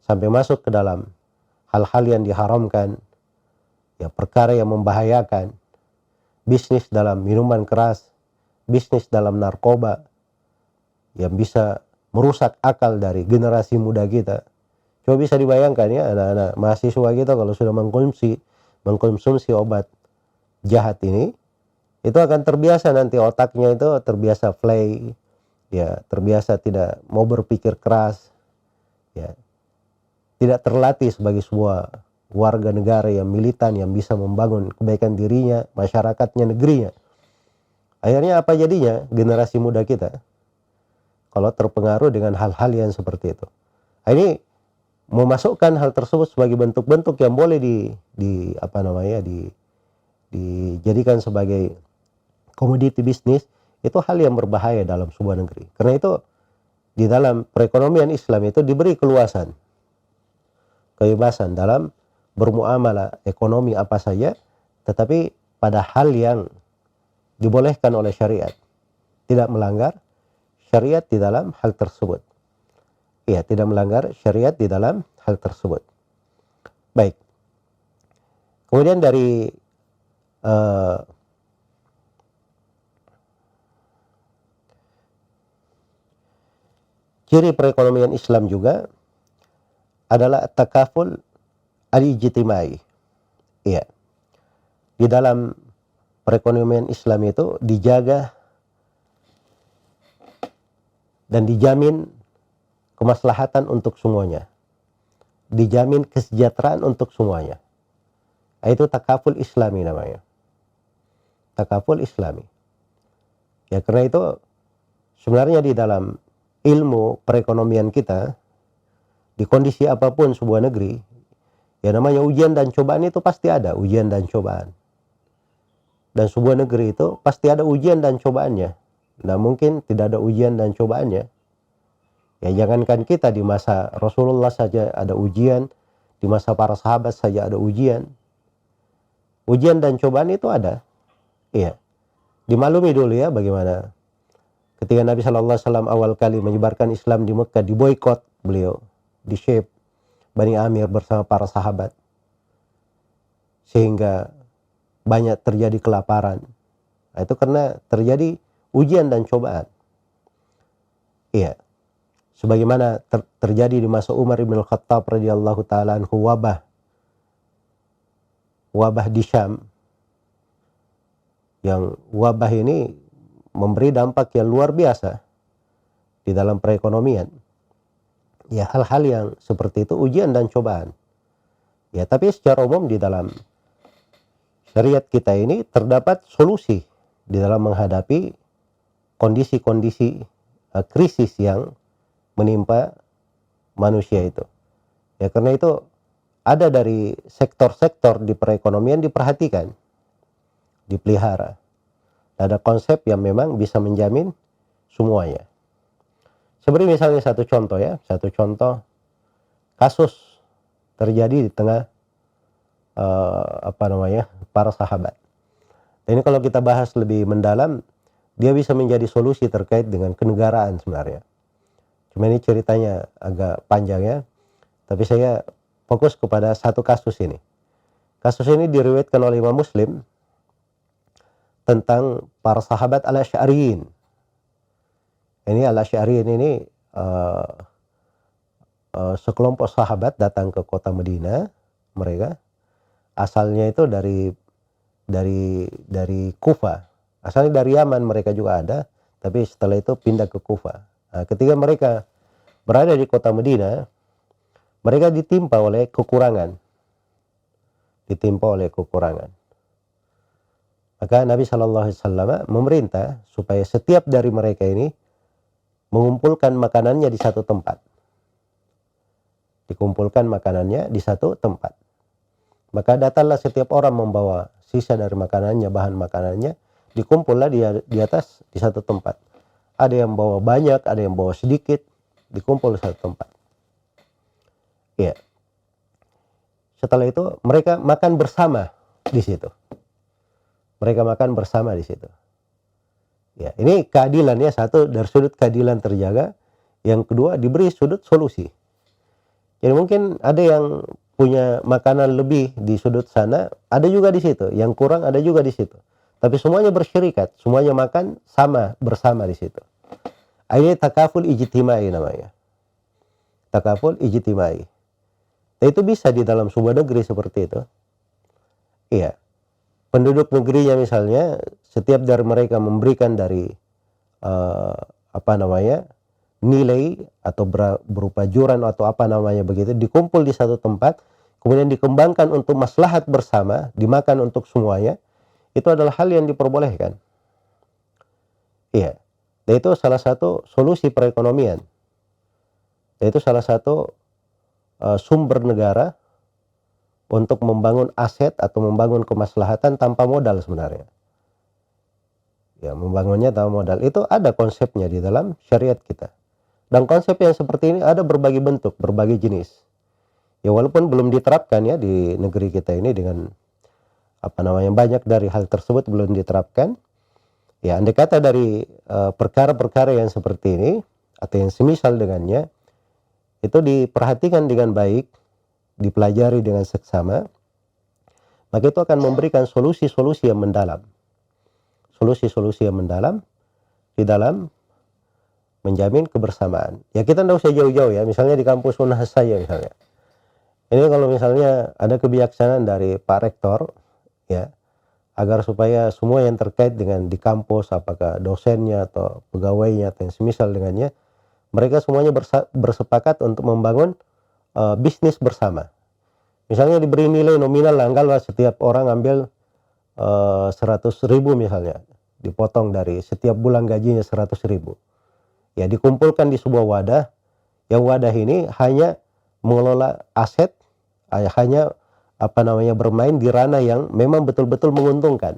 Sampai masuk ke dalam hal-hal yang diharamkan, ya, perkara yang membahayakan, bisnis dalam minuman keras, bisnis dalam narkoba, yang bisa merusak akal dari generasi muda kita. Coba bisa dibayangkan ya, anak-anak mahasiswa kita kalau sudah mengkonsumsi obat jahat ini, itu akan terbiasa nanti otaknya itu terbiasa play, ya, terbiasa tidak mau berpikir keras, ya, tidak terlatih sebagai sebuah warga negara yang militan yang bisa membangun kebaikan dirinya, masyarakatnya, negerinya. Akhirnya apa jadinya generasi muda kita kalau terpengaruh dengan hal-hal yang seperti itu. Ini memasukkan hal tersebut sebagai bentuk-bentuk yang boleh dijadikan sebagai komoditi bisnis, itu hal yang berbahaya dalam sebuah negeri. Karena itu di dalam perekonomian Islam itu diberi kebebasan dalam bermuamalah ekonomi apa saja, tetapi pada hal yang dibolehkan oleh syariat, tidak melanggar syariat di dalam hal tersebut. Ya, tidak melanggar syariat di dalam hal tersebut. Baik. Kemudian dari ciri perekonomian Islam juga adalah takaful al-ijtimai. Iya. Di dalam perekonomian Islam itu dijaga dan dijamin kemaslahatan untuk semuanya. Dijamin kesejahteraan untuk semuanya. Itu takaful Islami namanya. Takaful Islami. Ya, karena itu sebenarnya di dalam ilmu perekonomian kita, di kondisi apapun sebuah negeri, ya namanya ujian dan cobaan itu pasti ada ujian dan cobaan. Dan sebuah negeri itu pasti ada ujian dan cobaannya. Nah, mungkin tidak ada ujian dan cobaannya. Ya, jangankan kita, di masa Rasulullah saja ada ujian, di masa para sahabat saja ada ujian. Ujian dan cobaan itu ada. Iya. Dimaklumi dulu ya bagaimana ketika Nabi SAW awal kali menyebarkan Islam di Mekah, diboikot beliau, di shape Bani Amir bersama para sahabat. Sehingga banyak terjadi kelaparan. Nah, itu karena terjadi ujian dan cobaan. Iya. Sebagaimana terjadi di masa Umar bin Khattab radhiyallahu taala anhu, wabah di Syam, yang wabah ini memberi dampak yang luar biasa di dalam perekonomian. Ya, hal-hal yang seperti itu ujian dan cobaan. Ya, tapi secara umum di dalam syariat kita ini terdapat solusi di dalam menghadapi kondisi-kondisi krisis yang menimpa manusia itu. Ya, karena itu ada dari sektor-sektor di perekonomian diperhatikan, dipelihara. Ada konsep yang memang bisa menjamin semuanya. Seperti misalnya satu contoh kasus terjadi di tengah para sahabat. Ini kalau kita bahas lebih mendalam, dia bisa menjadi solusi terkait dengan kenegaraan sebenarnya. Cuma ini ceritanya agak panjang ya, tapi saya fokus kepada satu kasus ini. Kasus ini diriwayatkan oleh Imam Muslim tentang para sahabat al-Asy'ariyin. Ini al-Asy'ariyin ini sekelompok sahabat datang ke kota Madinah. Mereka asalnya itu dari Kufa. Asalnya dari Yaman, mereka juga ada, tapi setelah itu pindah ke Kufa. Nah, ketika mereka berada di kota Madinah, mereka ditimpa oleh kekurangan. Maka Nabi SAW memerintah supaya setiap dari mereka ini mengumpulkan makanannya di satu tempat. Dikumpulkan makanannya di satu tempat. Maka datanglah setiap orang membawa sisa dari makanannya, bahan makanannya, dikumpullah di atas di satu tempat. Ada yang bawa banyak, ada yang bawa sedikit, dikumpul di satu tempat. Ya. Setelah itu mereka makan bersama di situ. Ya, ini keadilannya, satu dari sudut keadilan terjaga, yang kedua diberi sudut solusi. Jadi mungkin ada yang punya makanan lebih di sudut sana, ada juga di situ. Yang kurang ada juga di situ. Tapi semuanya bersyirikat, semuanya makan sama, bersama di situ. Ini takaful ijtimai namanya. Takaful ijtimai. Dan itu bisa di dalam sebuah negeri seperti itu. Iya. Penduduk negerinya misalnya, setiap dari mereka memberikan dari nilai atau berupa juran atau apa namanya begitu, dikumpul di satu tempat, kemudian dikembangkan untuk maslahat bersama, dimakan untuk semuanya, itu adalah hal yang diperbolehkan. Iya. Dan itu salah satu solusi perekonomian. Dan itu salah satu sumber negara untuk membangun aset atau membangun kemaslahatan tanpa modal sebenarnya. Ya, membangunnya tanpa modal. Itu ada konsepnya di dalam syariat kita. Dan konsep yang seperti ini ada berbagai bentuk, berbagai jenis. Ya, walaupun belum diterapkan ya di negeri kita ini dengan banyak dari hal tersebut belum diterapkan. Ya, andai kata dari perkara-perkara yang seperti ini atau yang semisal dengannya itu diperhatikan dengan baik, dipelajari dengan seksama, maka itu akan memberikan solusi-solusi yang mendalam. Solusi-solusi yang mendalam di dalam menjamin kebersamaan. Ya, kita tidak usah jauh-jauh ya, misalnya di kampus Unhas saja misalnya. Ini kalau misalnya ada kebijaksanaan dari Pak Rektor, ya, agar supaya semua yang terkait dengan di kampus, apakah dosennya atau pegawainya atau yang semisal dengannya, mereka semuanya bersepakat untuk membangun bisnis bersama. Misalnya diberi nilai nominal, anggaplah setiap orang ambil 100.000 misalnya, dipotong dari setiap bulan gajinya 100.000. Ya, dikumpulkan di sebuah wadah. Yang wadah ini hanya mengelola aset, hanya bermain di ranah yang memang betul-betul menguntungkan.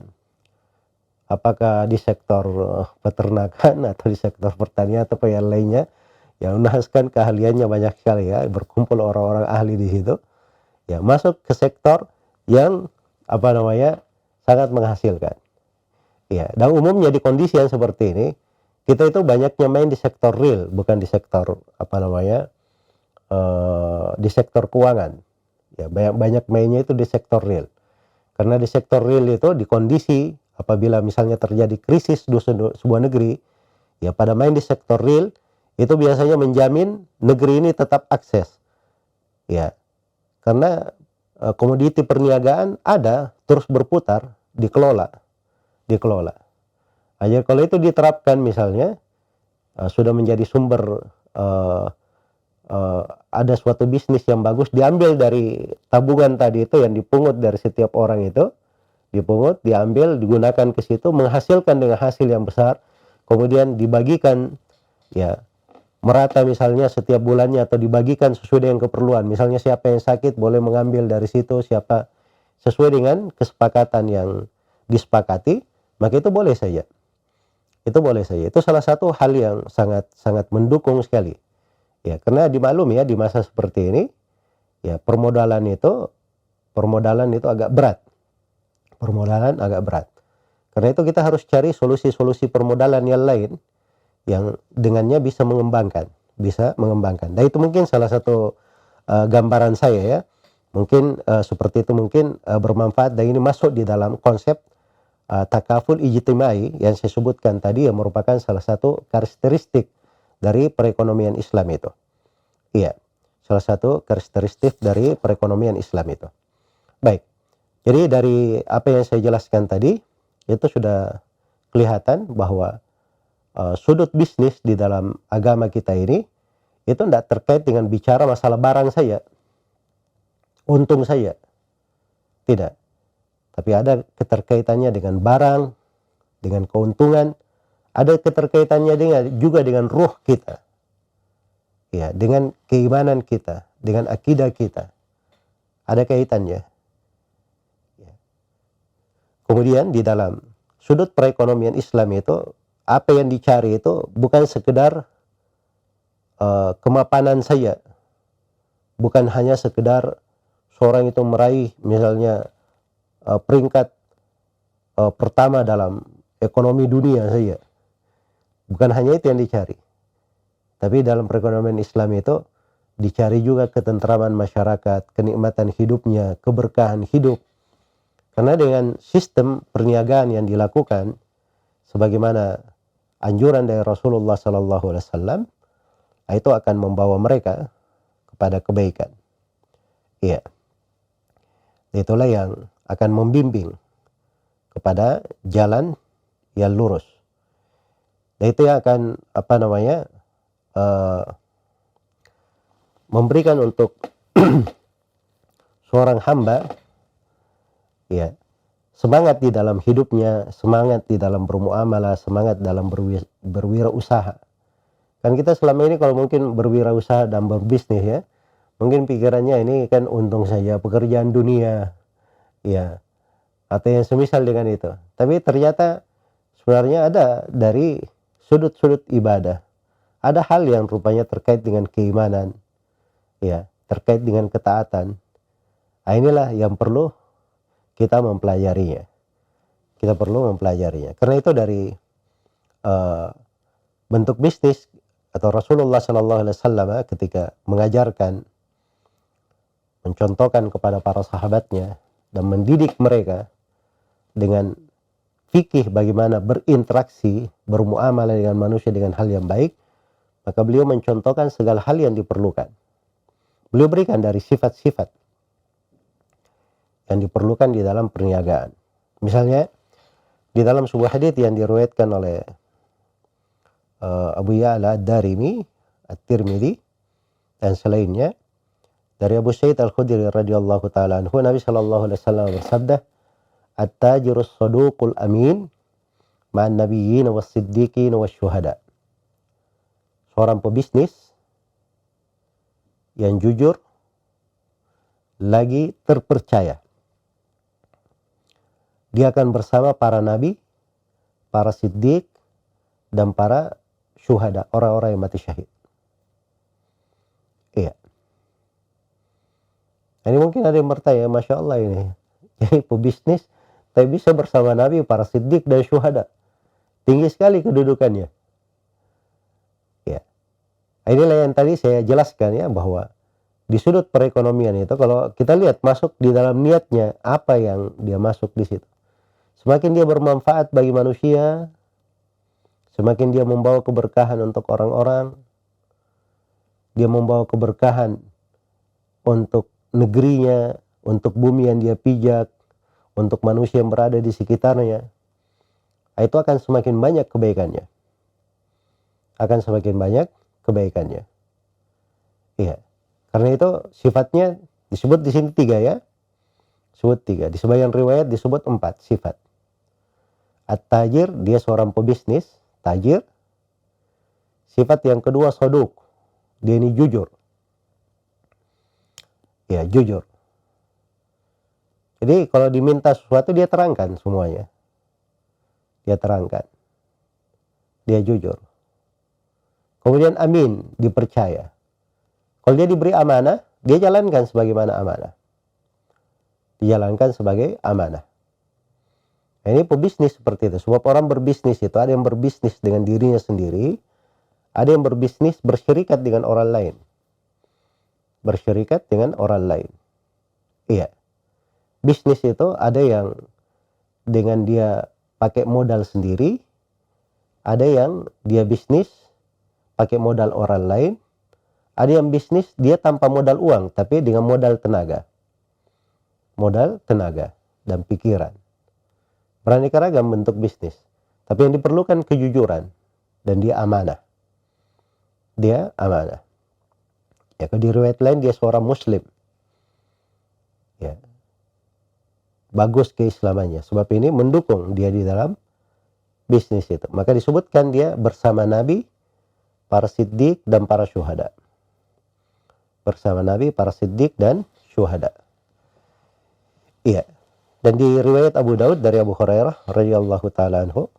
Apakah di sektor peternakan atau di sektor pertanian atau yang lainnya. Ya, Unhas kan keahliannya banyak sekali ya, berkumpul orang-orang ahli di situ. Ya, masuk ke sektor yang sangat menghasilkan. Ya, dan umumnya di kondisi yang seperti ini, kita itu banyaknya main di sektor real, bukan di sektor di sektor keuangan. Ya, banyak mainnya itu di sektor real. Karena di sektor real itu di kondisi apabila misalnya terjadi krisis di sebuah negeri, ya pada main di sektor real itu biasanya menjamin negeri ini tetap akses. Ya. Karena komoditi perniagaan ada, terus berputar, dikelola. Jadi kalau itu diterapkan misalnya sudah menjadi sumber ada suatu bisnis yang bagus, diambil dari tabungan tadi itu yang dipungut dari setiap orang itu, dipungut, diambil, digunakan ke situ, menghasilkan dengan hasil yang besar, kemudian dibagikan ya merata misalnya setiap bulannya atau dibagikan sesuai dengan keperluan. Misalnya siapa yang sakit boleh mengambil dari situ, siapa sesuai dengan kesepakatan yang disepakati, maka itu boleh saja. Itu boleh saja. Itu salah satu hal yang sangat mendukung sekali. Ya, karena dimaklumi ya di masa seperti ini, ya permodalan itu Permodalan itu agak berat. Permodalan agak berat. Karena itu kita harus cari solusi-solusi permodalan yang lain yang dengannya bisa mengembangkan. Dan itu mungkin salah satu gambaran saya ya. Mungkin seperti itu mungkin bermanfaat, dan ini masuk di dalam konsep takaful ijtimai yang saya sebutkan tadi, yang merupakan salah satu karakteristik dari perekonomian Islam itu. Iya, salah satu karakteristik dari perekonomian Islam itu. Baik, jadi dari apa yang saya jelaskan tadi, itu sudah kelihatan bahwa sudut bisnis di dalam agama kita ini, itu tidak terkait dengan bicara masalah barang saja, untung saja. Tidak. Tapi ada keterkaitannya dengan barang, dengan keuntungan, ada keterkaitannya juga dengan ruh kita. Ya, dengan keimanan kita, dengan akidah kita. Ada kaitannya. Ya. Kemudian di dalam sudut perekonomian Islam itu, apa yang dicari itu bukan sekedar kemapanan saja. Bukan hanya sekedar seorang itu meraih misalnya peringkat pertama dalam ekonomi dunia saja. Bukan hanya itu yang dicari. Tapi dalam perekonomian Islam itu dicari juga ketentraman masyarakat, kenikmatan hidupnya, keberkahan hidup. Karena dengan sistem perniagaan yang dilakukan, sebagaimana anjuran dari Rasulullah SAW, itu akan membawa mereka kepada kebaikan. Iya. Itulah yang akan membimbing kepada jalan yang lurus. Dan itu yang akan memberikan untuk seorang hamba ya semangat di dalam hidupnya, semangat di dalam bermuamalah, semangat dalam berwirausaha. Kan kita selama ini kalau mungkin berwirausaha dan berbisnis ya, mungkin pikirannya ini kan untung saja, pekerjaan dunia, ya, atau yang semisal dengan itu. Tapi ternyata sebenarnya ada dari sudut-sudut ibadah, ada hal yang rupanya terkait dengan keimanan, ya, terkait dengan ketaatan. Nah, inilah yang perlu kita mempelajarinya. Kita perlu mempelajarinya. Karena itu dari bentuk bisnis atau Rasulullah SAW ketika mengajarkan, mencontohkan kepada para sahabatnya dan mendidik mereka dengan fikih bagaimana berinteraksi, bermuamalah dengan manusia dengan hal yang baik, maka beliau mencontohkan segala hal yang diperlukan. Beliau berikan dari sifat-sifat yang diperlukan di dalam perniagaan. Misalnya di dalam sebuah hadits yang diriwayatkan oleh Abu Ya'la Ad-Darimi, At-Tirmidzi dan selainnya, dari Abu Sa'id Al-Khudri radhiyallahu taala anhu, Nabi sallallahu alaihi wasallam bersabda, "At-tajirus saduqul amin ma'an nabiyyin was-siddiqin wasyuhada." Seorang pebisnis yang jujur lagi terpercaya, dia akan bersama para nabi, para siddiq, dan para syuhada, orang-orang yang mati syahid. Iya. Ini mungkin ada yang bertanya, Masya Allah ini, jadi pebisnis tapi bisa bersama nabi, para siddiq, dan syuhada. Tinggi sekali kedudukannya. Ya. Inilah yang tadi saya jelaskan ya, bahwa di sudut perekonomian itu, kalau kita lihat masuk di dalam niatnya, apa yang dia masuk di situ. Semakin dia bermanfaat bagi manusia, semakin dia membawa keberkahan untuk orang-orang, dia membawa keberkahan untuk negerinya, untuk bumi yang dia pijak, untuk manusia yang berada di sekitarnya, itu akan semakin banyak kebaikannya. Akan semakin banyak kebaikannya. Iya. Karena itu sifatnya disebut di sini 3 ya. Disebut 3. Di sebagian riwayat disebut 4 sifat. At-tajir, dia seorang pebisnis, tajir. Sifat yang kedua soduk, dia ini jujur. Ya, jujur. Jadi kalau diminta sesuatu dia terangkan semuanya. Dia terangkan. Dia jujur. Kemudian amin, dipercaya. Kalau dia diberi amanah, dia jalankan sebagaimana amanah. dijalankan sebagai amanah. Nah, ini pebisnis seperti itu. Sebab orang berbisnis itu ada yang berbisnis dengan dirinya sendiri, ada yang berbisnis bersyirikat dengan orang lain. Bersyirikat dengan orang lain. Iya. Bisnis itu ada yang dengan dia pakai modal sendiri, ada yang dia bisnis pakai modal orang lain, ada yang bisnis dia tanpa modal uang tapi dengan modal tenaga. Modal tenaga dan pikiran. Beraneka ragam bentuk bisnis. Tapi yang diperlukan kejujuran dan dia amanah. Dia amanah. Ya, kalau di riwayat lain dia seorang muslim. Ya. Bagus keislamannya. Sebab ini mendukung dia di dalam bisnis itu. Maka disebutkan dia bersama Nabi, para siddiq dan para syuhada. Bersama Nabi, para siddiq dan syuhada. Iya. Dan di riwayat Abu Daud dari Abu Hurairah radhiyallahu taala anhu,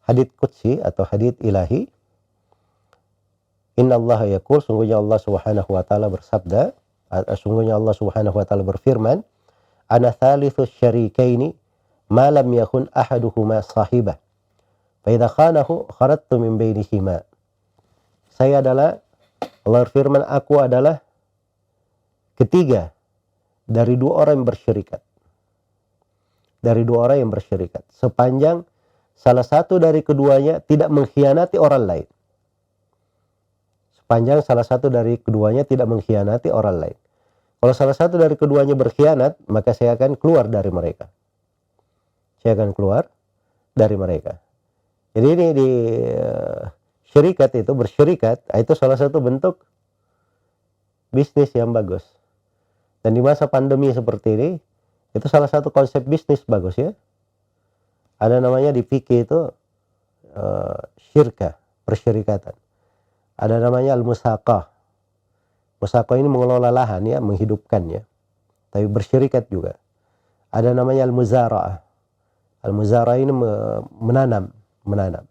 hadits qudsi atau hadits ilahi, Inna Allah yaqul, sungguhnya Allah Subhanahu wa taala bersabda, sungguhnya Allah Subhanahu wa taala berfirman, ana thalithus syarikaini ma lam yakun ahaduhuma sahibah. Fa idza khanahu kharajtu min bainihima. Saya adalah, Allah berfirman, aku adalah ketiga dari dua orang yang bersyirikat. Dari dua orang yang bersyirikat. Sepanjang salah satu dari keduanya tidak mengkhianati orang lain. Sepanjang salah satu dari keduanya tidak mengkhianati orang lain. Kalau salah satu dari keduanya berkhianat, maka saya akan keluar dari mereka. Saya akan keluar dari mereka. Jadi ini di syirikat itu, bersyirikat, itu salah satu bentuk bisnis yang bagus. Dan di masa pandemi seperti ini, itu salah satu konsep bisnis bagus ya. Ada namanya di fikih itu syirkah, persyirikatan. Ada namanya al-musaqah. Musaqah ini mengelola lahan ya, menghidupkannya. Tapi bersyirikat juga. Ada namanya al-muzara'ah. Al-muzara'ah ini menanam.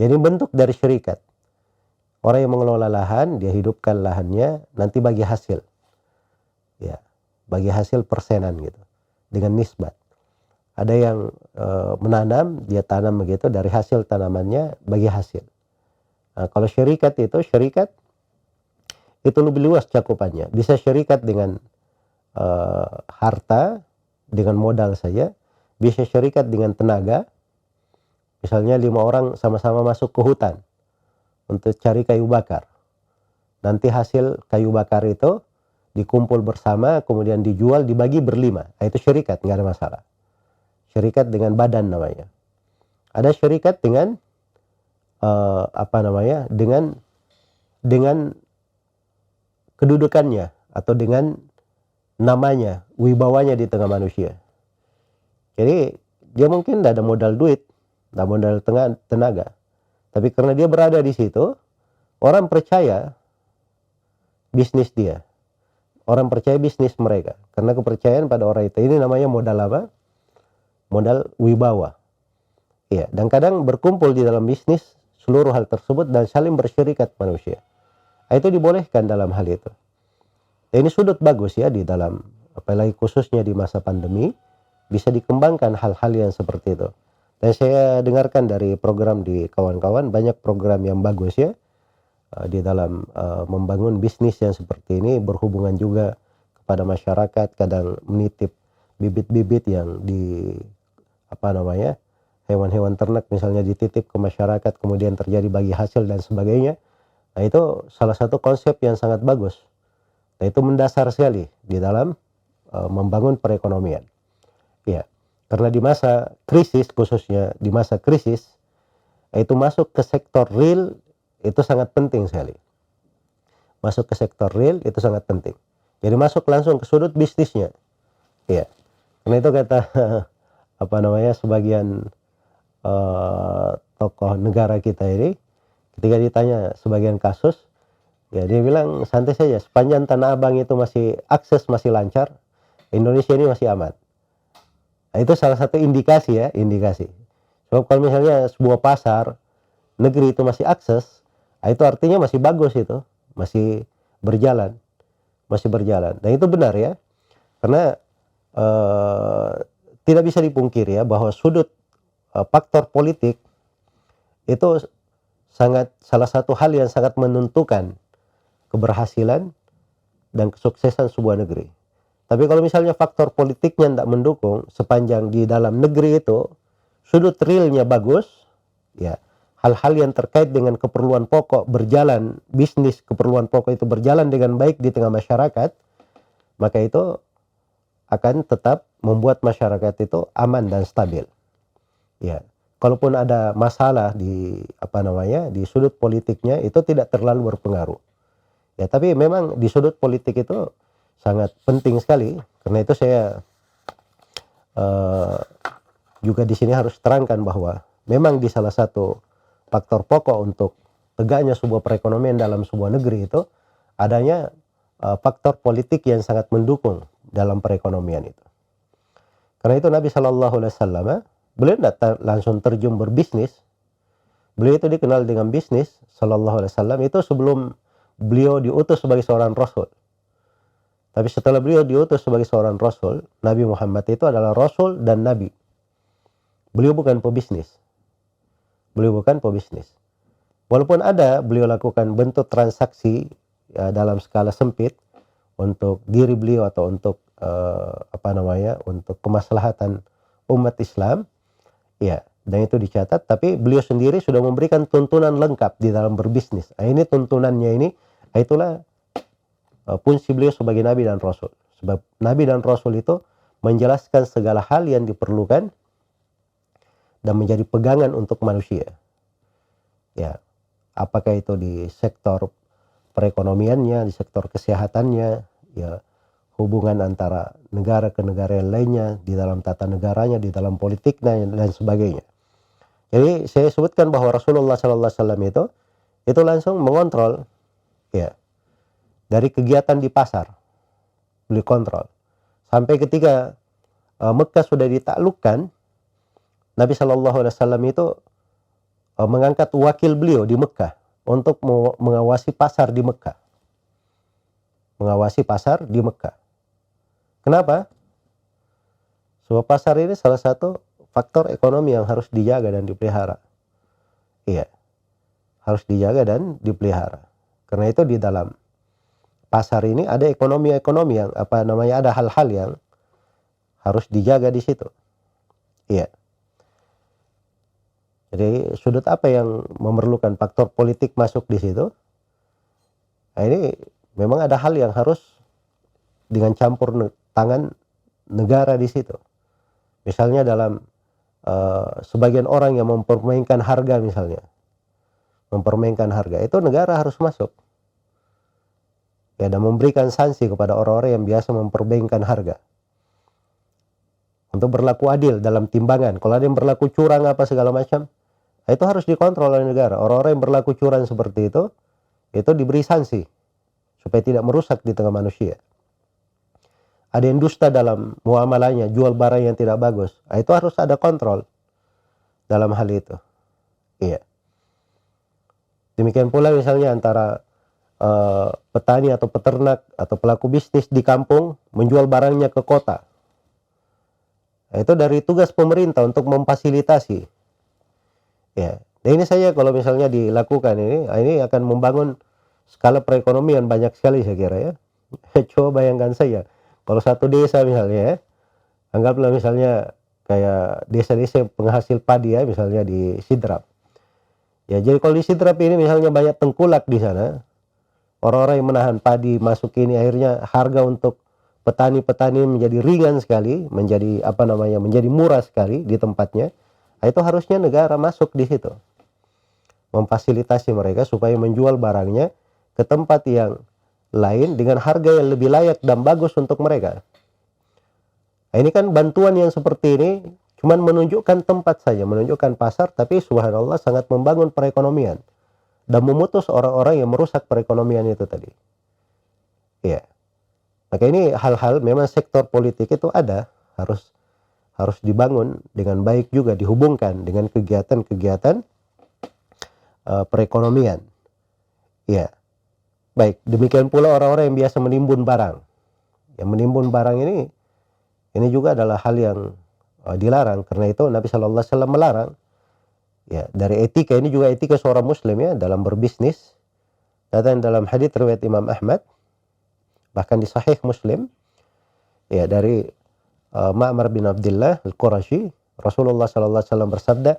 Jadi bentuk dari syirikat. Orang yang mengelola lahan, dia hidupkan lahannya, nanti bagi hasil. Ya, bagi hasil persenan gitu. Dengan nisbat. Ada yang menanam, dia tanam begitu, dari hasil tanamannya bagi hasil. Nah, kalau syarikat itu lebih luas cakupannya. Bisa syarikat dengan harta, dengan modal saja. Bisa syarikat dengan tenaga. Misalnya 5 orang sama-sama masuk ke hutan untuk cari kayu bakar. Nanti hasil kayu bakar itu dikumpul bersama, kemudian dijual, dibagi berlima. Nah, itu syarikat, nggak ada masalah. Syarikat dengan badan namanya. Ada syarikat dengan dengan kedudukannya atau dengan namanya, wibawanya di tengah manusia. Jadi dia mungkin tidak ada modal duit, tidak modal tenaga, tapi karena dia berada di situ, orang percaya bisnis dia. Orang percaya bisnis mereka. Karena kepercayaan pada orang itu. Ini namanya modal apa? Modal wibawa. Iya. Dan kadang berkumpul di dalam bisnis seluruh hal tersebut dan saling bersyirikat manusia. Itu dibolehkan dalam hal itu. Ini sudut bagus ya di dalam, apalagi khususnya di masa pandemi, bisa dikembangkan hal-hal yang seperti itu. Dan saya dengarkan dari program di kawan-kawan, banyak program yang bagus ya. Di dalam membangun bisnis yang seperti ini, berhubungan juga kepada masyarakat, kadang menitip bibit-bibit yang hewan-hewan ternak misalnya dititip ke masyarakat, kemudian terjadi bagi hasil dan sebagainya. Nah, itu salah satu konsep yang sangat bagus. Nah, itu mendasar sekali di dalam membangun perekonomian. Ya, karena di masa krisis, khususnya di masa krisis, itu masuk ke sektor real itu sangat penting sekali. Masuk ke sektor real itu sangat penting. Jadi masuk langsung ke sudut bisnisnya. Iya. Karena itu kata sebagian tokoh negara kita ini, ketika ditanya sebagian kasus, ya dia bilang santai saja, sepanjang Tanah Abang itu masih akses masih lancar, Indonesia ini masih aman. Nah, itu salah satu indikasi ya, indikasi. Sebab kalau misalnya sebuah pasar negeri itu masih akses, itu artinya masih bagus itu, masih berjalan. Dan itu benar ya, karena tidak bisa dipungkiri ya bahwa sudut faktor politik itu salah satu hal yang sangat menentukan keberhasilan dan kesuksesan sebuah negeri. Tapi kalau misalnya faktor politiknya tidak mendukung, sepanjang di dalam negeri itu sudut realnya bagus, ya hal-hal yang terkait dengan keperluan pokok berjalan, bisnis keperluan pokok itu berjalan dengan baik di tengah masyarakat, maka itu akan tetap membuat masyarakat itu aman dan stabil. Ya, kalaupun ada masalah di di sudut politiknya itu tidak terlalu berpengaruh. Ya, tapi memang di sudut politik itu sangat penting sekali. Karena itu saya juga di sini harus terangkan bahwa memang di salah satu faktor pokok untuk tegaknya sebuah perekonomian dalam sebuah negeri itu adanya faktor politik yang sangat mendukung dalam perekonomian itu. Karena itu Nabi Shallallahu Alaihi Wasallam beliau tidak langsung terjun berbisnis. Beliau itu dikenal dengan bisnis Shallallahu Alaihi Wasallam itu sebelum beliau diutus sebagai seorang rasul. Tapi setelah beliau diutus sebagai seorang rasul, Nabi Muhammad itu adalah rasul dan nabi. Beliau bukan pebisnis. Beliau bukan pebisnis. Walaupun ada beliau lakukan bentuk transaksi ya, dalam skala sempit untuk diri beliau atau untuk untuk kemaslahatan umat Islam, ya, dan itu dicatat. Tapi beliau sendiri sudah memberikan tuntunan lengkap di dalam berbisnis. Nah, ini tuntunannya ini, itulah fungsi beliau sebagai Nabi dan Rasul. Sebab Nabi dan Rasul itu menjelaskan segala hal yang diperlukan dan menjadi pegangan untuk manusia. Ya, apakah itu di sektor perekonomiannya, di sektor kesehatannya, ya, hubungan antara negara ke negara yang lainnya, di dalam tata negaranya, di dalam politiknya, dan sebagainya. Jadi saya sebutkan bahwa Rasulullah SAW itu langsung mengontrol, ya, dari kegiatan di pasar, beli kontrol. Sampai ketika Mekah sudah ditaklukkan, Nabi SAW itu mengangkat wakil beliau di Mekah untuk mengawasi pasar di Mekah. Mengawasi pasar di Mekah. Kenapa? Sebab pasar ini salah satu faktor ekonomi yang harus dijaga dan dipelihara. Iya, harus dijaga dan dipelihara. Karena itu di dalam pasar ini ada ekonomi-ekonomi yang ada hal-hal yang harus dijaga di situ. Iya. Jadi sudut apa yang memerlukan faktor politik masuk di situ? Nah, ini memang ada hal yang harus dengan campur tangan negara di situ. Misalnya dalam sebagian orang yang mempermainkan harga misalnya. Mempermainkan harga, itu negara harus masuk. Ya, dan memberikan sanksi kepada orang-orang yang biasa mempermainkan harga. Untuk berlaku adil dalam timbangan. Kalau ada yang berlaku curang apa segala macam, itu harus dikontrol oleh negara. Orang-orang yang berlaku curang seperti itu diberi sanksi supaya tidak merusak di tengah manusia. Ada yang dusta dalam muamalahnya, jual barang yang tidak bagus, itu harus ada kontrol dalam hal itu. Iya. Demikian pula misalnya antara petani atau peternak atau pelaku bisnis di kampung menjual barangnya ke kota. Nah, itu dari tugas pemerintah untuk memfasilitasi. Ya, nah ini saya kalau misalnya dilakukan ini akan membangun skala perekonomian banyak sekali saya kira ya. Coba bayangkan saya, kalau satu desa misalnya ya, anggaplah misalnya kayak desa-desa penghasil padi ya, misalnya di Sidrap. Ya, jadi kalau di Sidrap ini misalnya banyak tengkulak di sana, orang-orang yang menahan padi masuk ini, akhirnya harga untuk petani-petani menjadi ringan sekali, menjadi menjadi murah sekali di tempatnya. Nah, itu harusnya negara masuk di situ, memfasilitasi mereka supaya menjual barangnya ke tempat yang lain dengan harga yang lebih layak dan bagus untuk mereka. Nah, ini kan bantuan yang seperti ini cuman menunjukkan tempat saja, menunjukkan pasar, tapi subhanallah sangat membangun perekonomian dan memutus orang-orang yang merusak perekonomian itu tadi. Ya. Maka ini hal-hal memang sektor politik itu harus dibangun dengan baik juga, dihubungkan dengan kegiatan-kegiatan perekonomian. Ya. Baik, demikian pula orang-orang yang biasa menimbun barang. Yang menimbun barang ini Ini juga adalah hal yang dilarang. Karena itu Nabi Shallallahu Alaihi Wasallam melarang. Ya, dari etika ini juga etika seorang muslim ya dalam berbisnis. Datang dalam hadits riwayat Imam Ahmad, bahkan di Sahih Muslim, ya dari Ma'mar bin Abdullah Al-Qurashi, Rasulullah Sallallahu Alaihi Wasallam bersabda,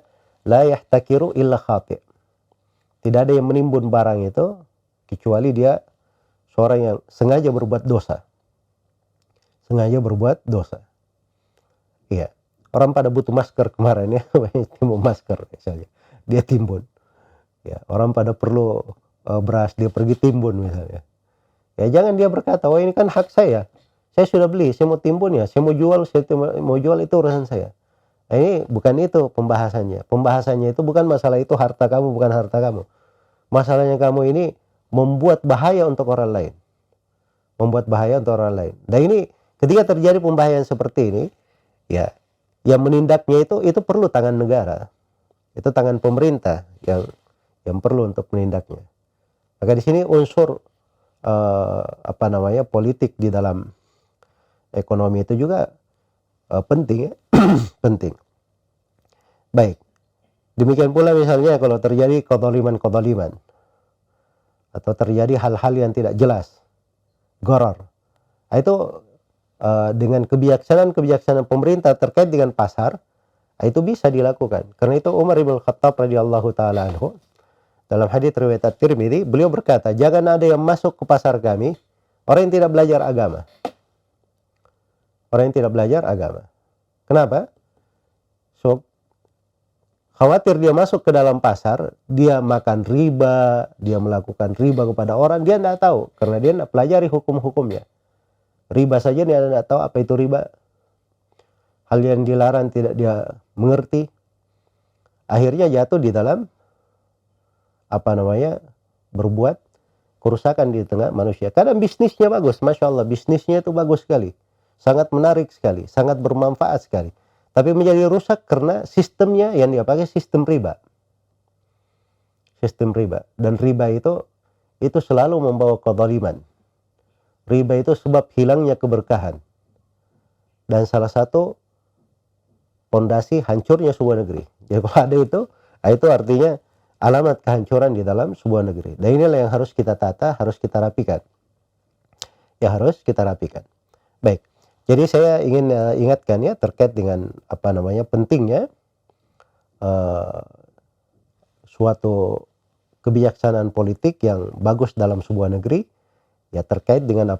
la yahtakiru illa khati'. Tidak ada yang menimbun barang itu kecuali dia seorang yang sengaja berbuat dosa. Sengaja berbuat dosa. Iya. Orang pada butuh masker kemarin ya, timbun masker misalnya. Dia timbun. Ya, orang pada perlu beras, dia pergi timbun misalnya. Ya jangan dia berkata, "Oh ini kan hak saya. Saya sudah beli, saya mau timbun ya, saya mau jual itu urusan saya." Nah, ini bukan itu pembahasannya. Pembahasannya itu bukan masalah itu harta kamu, bukan harta kamu. Masalahnya kamu ini membuat bahaya untuk orang lain. Membuat bahaya untuk orang lain. Dan ini ketika terjadi pembahayan seperti ini, ya yang menindaknya itu perlu tangan negara. Itu tangan pemerintah yang perlu untuk menindaknya. Maka di sini unsur politik di dalam ekonomi itu juga penting ya. Penting. Baik. Demikian pula misalnya kalau terjadi kodoliman atau terjadi hal-hal yang tidak jelas, gharar. Nah, itu dengan kebijaksanaan pemerintah terkait dengan pasar, itu bisa dilakukan. Karena itu Umar bin Khattab radhiyallahu taala anhu dalam hadits riwayat At-Tirmidzi, beliau berkata, jangan ada yang masuk ke pasar kami orang yang tidak belajar agama. Orang yang tidak belajar agama. Kenapa? So, khawatir dia masuk ke dalam pasar, dia makan riba, dia melakukan riba kepada orang, dia tidak tahu. Karena dia tidak pelajari hukum-hukumnya. Riba saja dia tidak tahu apa itu riba. Hal yang dilarang tidak dia mengerti. Akhirnya jatuh di dalam berbuat kerusakan di tengah manusia. Kadang bisnisnya bagus, Masya Allah, bisnisnya itu bagus sekali. Sangat menarik sekali, sangat bermanfaat sekali. Tapi menjadi rusak karena sistemnya yang dia pakai sistem riba. Sistem riba. Dan riba itu selalu membawa kezaliman. Riba itu sebab hilangnya keberkahan. Dan salah satu pondasi hancurnya sebuah negeri. Jadi kalau ada itu artinya alamat kehancuran di dalam sebuah negeri. Dan inilah yang harus kita tata, harus kita rapikan. Ya harus kita rapikan. Baik. Jadi saya ingin ingatkan ya terkait dengan pentingnya suatu kebijaksanaan politik yang bagus dalam sebuah negeri ya terkait dengan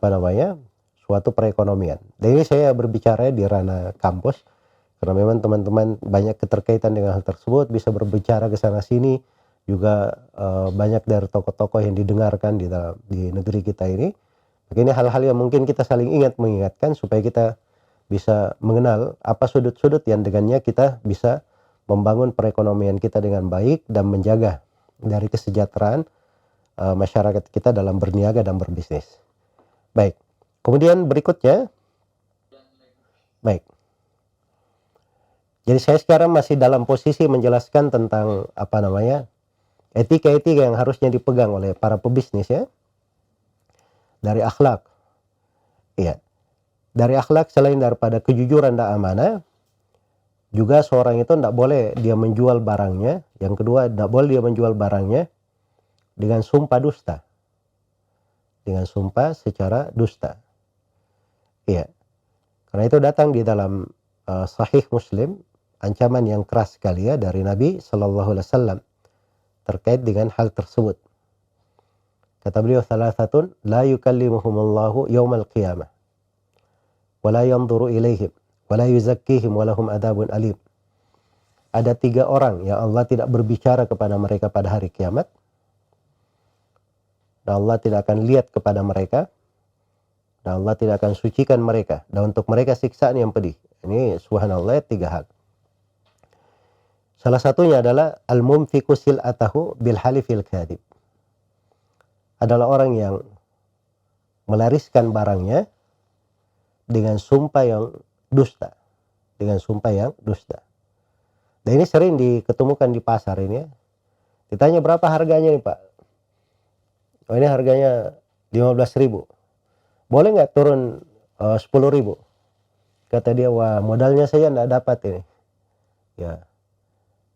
suatu perekonomian. Dan ini saya berbicara di ranah kampus karena memang teman-teman banyak keterkaitan dengan hal tersebut, bisa berbicara ke sana sini. Juga banyak dari tokoh-tokoh yang didengarkan di negeri kita ini. Ini hal-hal yang mungkin kita saling mengingatkan supaya kita bisa mengenal apa sudut-sudut yang dengannya kita bisa membangun perekonomian kita dengan baik dan menjaga dari kesejahteraan masyarakat kita dalam berniaga dan berbisnis. Baik. Kemudian berikutnya, baik. Jadi saya sekarang masih dalam posisi menjelaskan tentang etika-etika yang harusnya dipegang oleh para pebisnis ya. Dari akhlak. Iya. Dari akhlak selain daripada kejujuran dan amanah, juga seorang itu tidak boleh dia menjual barangnya. Yang kedua, tidak boleh dia menjual barangnya dengan sumpah dusta. Dengan sumpah secara dusta. Iya. Karena itu datang di dalam Sahih Muslim ancaman yang keras sekali ya dari Nabi Sallallahu Alaihi Wasallam terkait dengan hal tersebut. Kata beliau, "Thalathatun la yukallimuhumullahu yaumal qiyamah wa la yanzuru ilaihim wa la yuzakkihim wa lahum adzabun alim." Ada 3 orang yang Allah tidak berbicara kepada mereka pada hari kiamat. Dan Allah tidak akan lihat kepada mereka. Dan Allah tidak akan sucikan mereka. Dan untuk mereka siksaan yang pedih. Ini subhanallah 3 hal. Salah satunya adalah al-mumfiku sil'atahu bil halifil kadhib. Adalah orang yang melariskan barangnya dengan sumpah yang dusta. Dengan sumpah yang dusta. Dan ini sering diketemukan di pasar ini ya. Ditanya berapa harganya nih Pak? Oh ini harganya 15.000. Boleh nggak turun 10.000? kata dia, wah modalnya saya tidak dapat ini. Ya,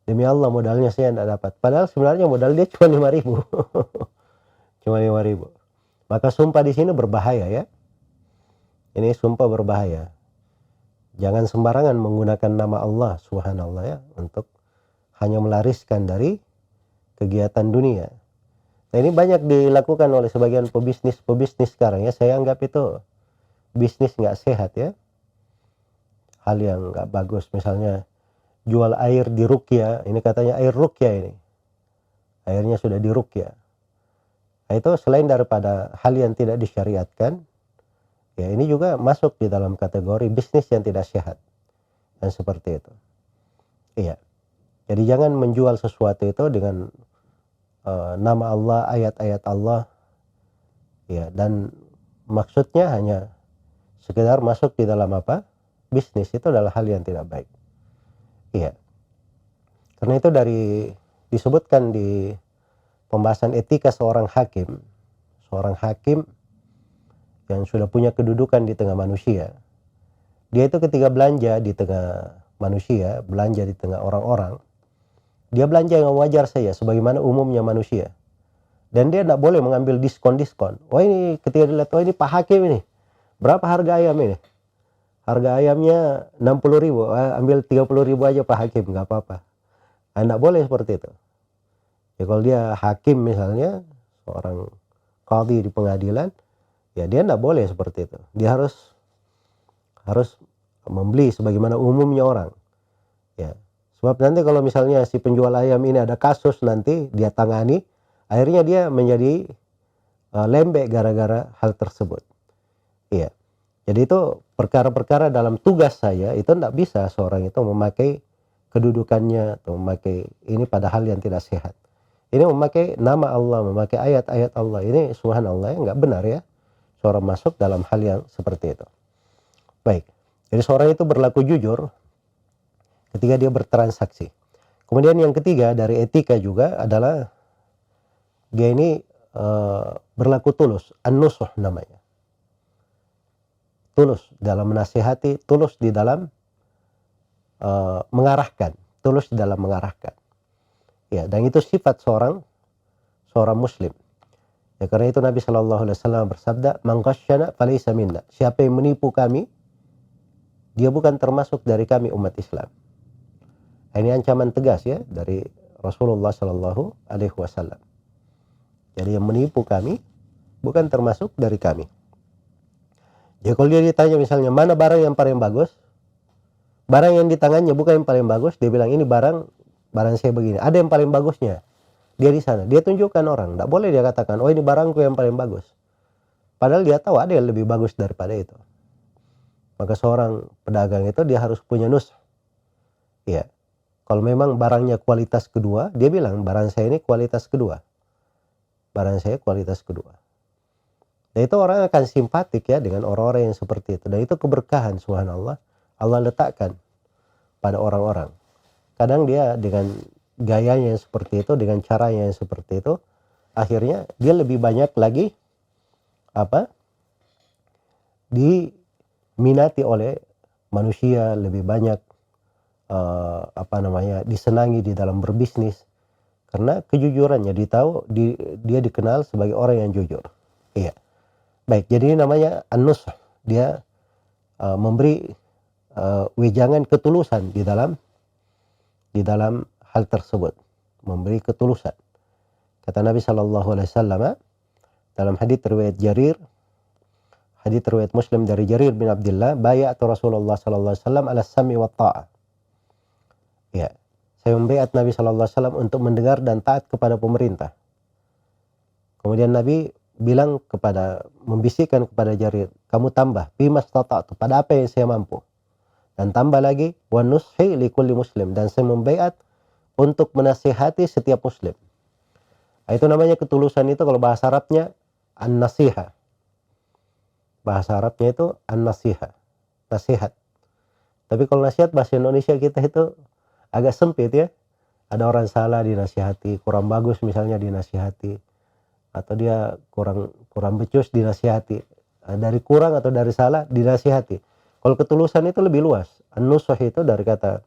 demi Allah modalnya saya tidak dapat. Padahal sebenarnya modal dia cuma 5.000. Cuma 5.000. Maka sumpah di sini berbahaya ya. Ini sumpah berbahaya. Jangan sembarangan menggunakan nama Allah subhanallah ya, untuk hanya melariskan dari kegiatan dunia. Nah ini banyak dilakukan oleh sebagian pebisnis sekarang ya. Saya anggap itu bisnis nggak sehat ya. Hal yang nggak bagus. Misalnya jual air di ruqyah. Ini katanya air ruqyah ini. Airnya sudah di ruqyah. Nah itu selain daripada hal yang tidak disyariatkan, ya ini juga masuk di dalam kategori bisnis yang tidak sehat. Dan seperti itu. Iya. Jadi jangan menjual sesuatu itu dengan nama Allah, ayat-ayat Allah, ya, dan maksudnya hanya sekedar masuk di dalam apa? Bisnis. Itu adalah hal yang tidak baik. Iya. Karena itu disebutkan di pembahasan etika seorang hakim yang sudah punya kedudukan di tengah manusia. Dia itu ketika belanja di tengah manusia, belanja di tengah orang-orang, dia belanja yang wajar saja sebagaimana umumnya manusia. Dan dia tidak boleh mengambil diskon-diskon. Oh ini ketika dilihat, oh ini Pak Hakim ini, berapa harga ayam ini? Harga ayamnya 60.000, ambil 30.000 aja Pak Hakim, nggak apa-apa. Nah, tidak boleh seperti itu. Ya kalau dia hakim misalnya, seorang qadhi di pengadilan, ya dia tidak boleh seperti itu. Dia harus membeli sebagaimana umumnya orang. Ya. Sebab nanti kalau misalnya si penjual ayam ini ada kasus nanti dia tangani, akhirnya dia menjadi lembek gara-gara hal tersebut. Iya. Jadi itu perkara-perkara dalam tugas saya itu tidak bisa seorang itu memakai kedudukannya atau memakai ini pada hal yang tidak sehat. Ini memakai nama Allah, memakai ayat-ayat Allah. Ini subhanallah ya, nggak benar ya. Seorang masuk dalam hal yang seperti itu. Baik. Jadi seorang itu berlaku jujur ketika dia bertransaksi. Kemudian yang ketiga dari etika juga adalah dia ini berlaku tulus, an-nusuh namanya. Tulus dalam menasihati, tulus di dalam mengarahkan, tulus di dalam mengarahkan. Ya, dan itu sifat seorang muslim. Ya, karena itu Nabi SAW bersabda, "Man ghasyana falaysa minna." Siapa yang menipu kami, dia bukan termasuk dari kami umat Islam. Ini ancaman tegas ya dari Rasulullah SAW. Jadi yang menipu kami bukan termasuk dari kami. Jadi kalau dia ditanya misalnya mana barang yang paling bagus, barang yang di tangannya bukan yang paling bagus, dia bilang ini barang saya begini. Ada yang paling bagusnya, dia di sana. Dia tunjukkan orang. Tidak boleh dia katakan, oh ini barangku yang paling bagus. Padahal dia tahu ada yang lebih bagus daripada itu. Maka seorang pedagang itu dia harus punya nus. Ya. Kalau memang barangnya kualitas kedua, dia bilang barang saya ini kualitas kedua. Barang saya kualitas kedua. Dan itu orang akan simpatik ya dengan orang-orang yang seperti itu. Dan itu keberkahan subhanallah. Allah letakkan pada orang-orang. Kadang dia dengan gayanya yang seperti itu, dengan caranya yang seperti itu, akhirnya dia lebih banyak lagi diminati oleh manusia, lebih banyak disenangi di dalam berbisnis karena kejujurannya. Dia dikenal sebagai orang yang jujur. Iya. Baik, jadi ini namanya an-nush. Dia memberi wejangan ketulusan di dalam hal tersebut, memberi ketulusan. Kata Nabi SAW dalam hadits riwayat Muslim dari Jarir bin Abdullah, bay'atu Rasulullah SAW ala sam'i wa ta'ah. Ya, saya membaiat Nabi SAW untuk mendengar dan taat kepada pemerintah. Kemudian Nabi membisikkan kepada Jarir, kamu tambah bimastata'tu, pada apa yang saya mampu. Dan tambah lagi, wa nushi likulli muslim, dan saya membaiat untuk menasihati setiap muslim. Nah, itu namanya ketulusan. Itu kalau bahasa Arabnya an-nasiha. Bahasa Arabnya itu an-nasiha, nasihat. Tapi kalau nasihat bahasa Indonesia kita itu agak sempit ya. Ada orang salah dinasihati, kurang bagus misalnya dinasihati, atau dia kurang becus dinasihati. Dari kurang atau dari salah dinasihati. Kalau ketulusan itu lebih luas. An-nusuh itu dari kata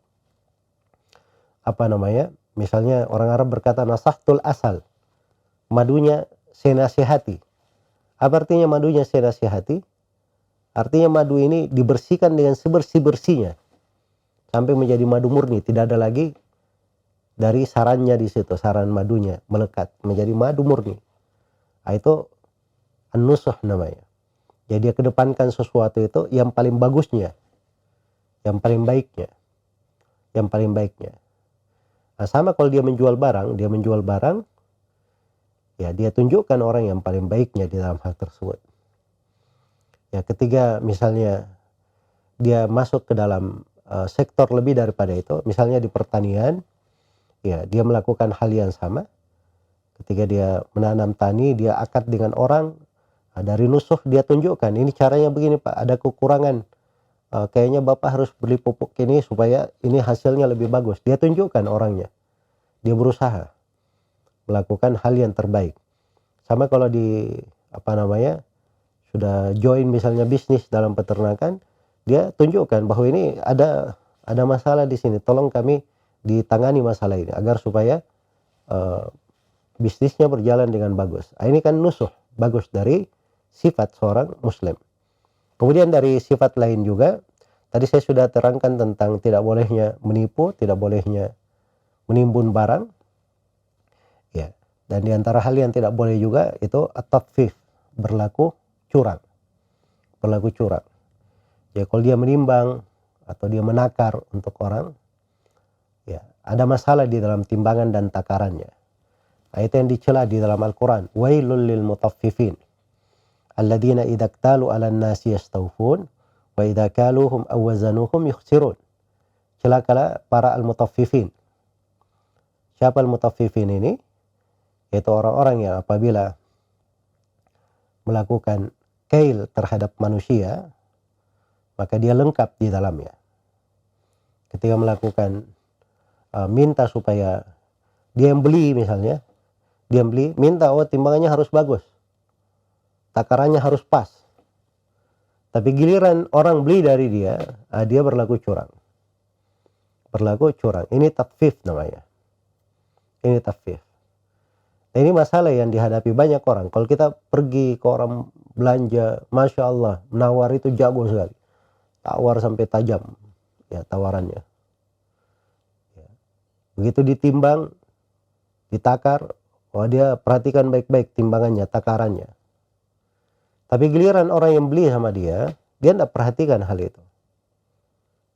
misalnya orang Arab berkata nasahtul asal, madunya saya nasihati. Apa artinya madunya saya nasihati? Artinya madu ini dibersihkan dengan sebersih-bersihnya sampai menjadi madu murni, tidak ada lagi dari sarannya di situ, saran madunya melekat menjadi madu murni. Nah, itu an-nusuh namanya. Jadi dia kedepankan sesuatu itu yang paling bagusnya, yang paling baiknya, yang paling baiknya. Nah, sama kalau dia menjual barang, ya dia tunjukkan orang yang paling baiknya di dalam hal tersebut. Ya, ketika misalnya dia masuk ke dalam sektor lebih daripada itu, misalnya di pertanian, ya dia melakukan hal yang sama. Ketika dia menanam tani, dia akad dengan orang, dari nusuh dia tunjukkan, ini caranya begini Pak, ada kekurangan. Kayaknya Bapak harus beli pupuk ini supaya ini hasilnya lebih bagus. Dia tunjukkan orangnya. Dia berusaha melakukan hal yang terbaik. Sama kalau di sudah join misalnya bisnis dalam peternakan, dia tunjukkan bahwa ini ada masalah di sini. Tolong kami ditangani masalah ini agar supaya bisnisnya berjalan dengan bagus. Ini kan nusuh, bagus dari sifat seorang muslim. Kemudian dari sifat lain juga, tadi saya sudah terangkan tentang tidak bolehnya menipu, tidak bolehnya menimbun barang. Ya, dan di antara hal yang tidak boleh juga itu at-tatfif, berlaku curang. Berlaku curang. Ya, kalau dia menimbang atau dia menakar untuk orang, ya, ada masalah di dalam timbangan dan takarannya. Nah, itu yang dicela di dalam Al-Quran. Wailul lil mutaffifin alladzina idza iktalu 'alan nasi yastawfun wa idza kaluhum aw wazanuhum yukhsirun. Celakalah para al-mutaffifin. Siapa al-mutaffifin ini? Yaitu orang-orang yang apabila melakukan kail terhadap manusia, maka dia lengkap di dalamnya. Ketika melakukan minta supaya dia yang beli misalnya, dia beli, minta timbangannya harus bagus, takarannya harus pas. Tapi giliran orang beli dari dia, dia berlaku curang. Berlaku curang. Ini tatfif namanya. Ini tatfif. Nah, ini masalah yang dihadapi banyak orang. Kalau kita pergi ke orang belanja, Masya Allah, menawar itu jago sekali. Tawar sampai tajam, ya tawarannya. Ya. Begitu ditimbang, ditakar, dia perhatikan baik-baik timbangannya, takarannya. Tapi giliran orang yang beli sama dia tidak perhatikan hal itu.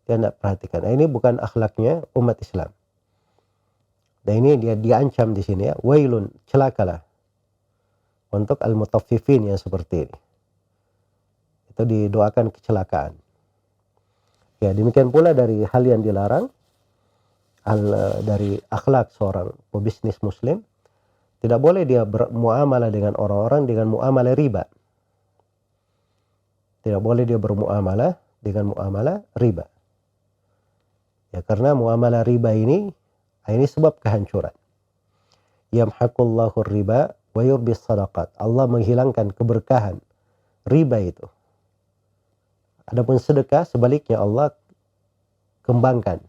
Dia tidak perhatikan. Nah, ini bukan akhlaknya umat Islam. Dan ini dia diancam di sini ya, wailun, celakalah untuk al-mutaffifin yang seperti ini. Itu didoakan kecelakaan. Ya, demikian pula dari hal yang dilarang, dari akhlak seorang pebisnis muslim, tidak boleh dia bermuamalah dengan orang-orang dengan muamalah riba. Tidak boleh dia bermuamalah dengan muamalah riba. Ya, karena muamalah riba ini sebab kehancuran. Yamhaqullahu riba wa yurbis sadaqat. Allah menghilangkan keberkahan riba itu. Adapun sedekah sebaliknya Allah kembangkan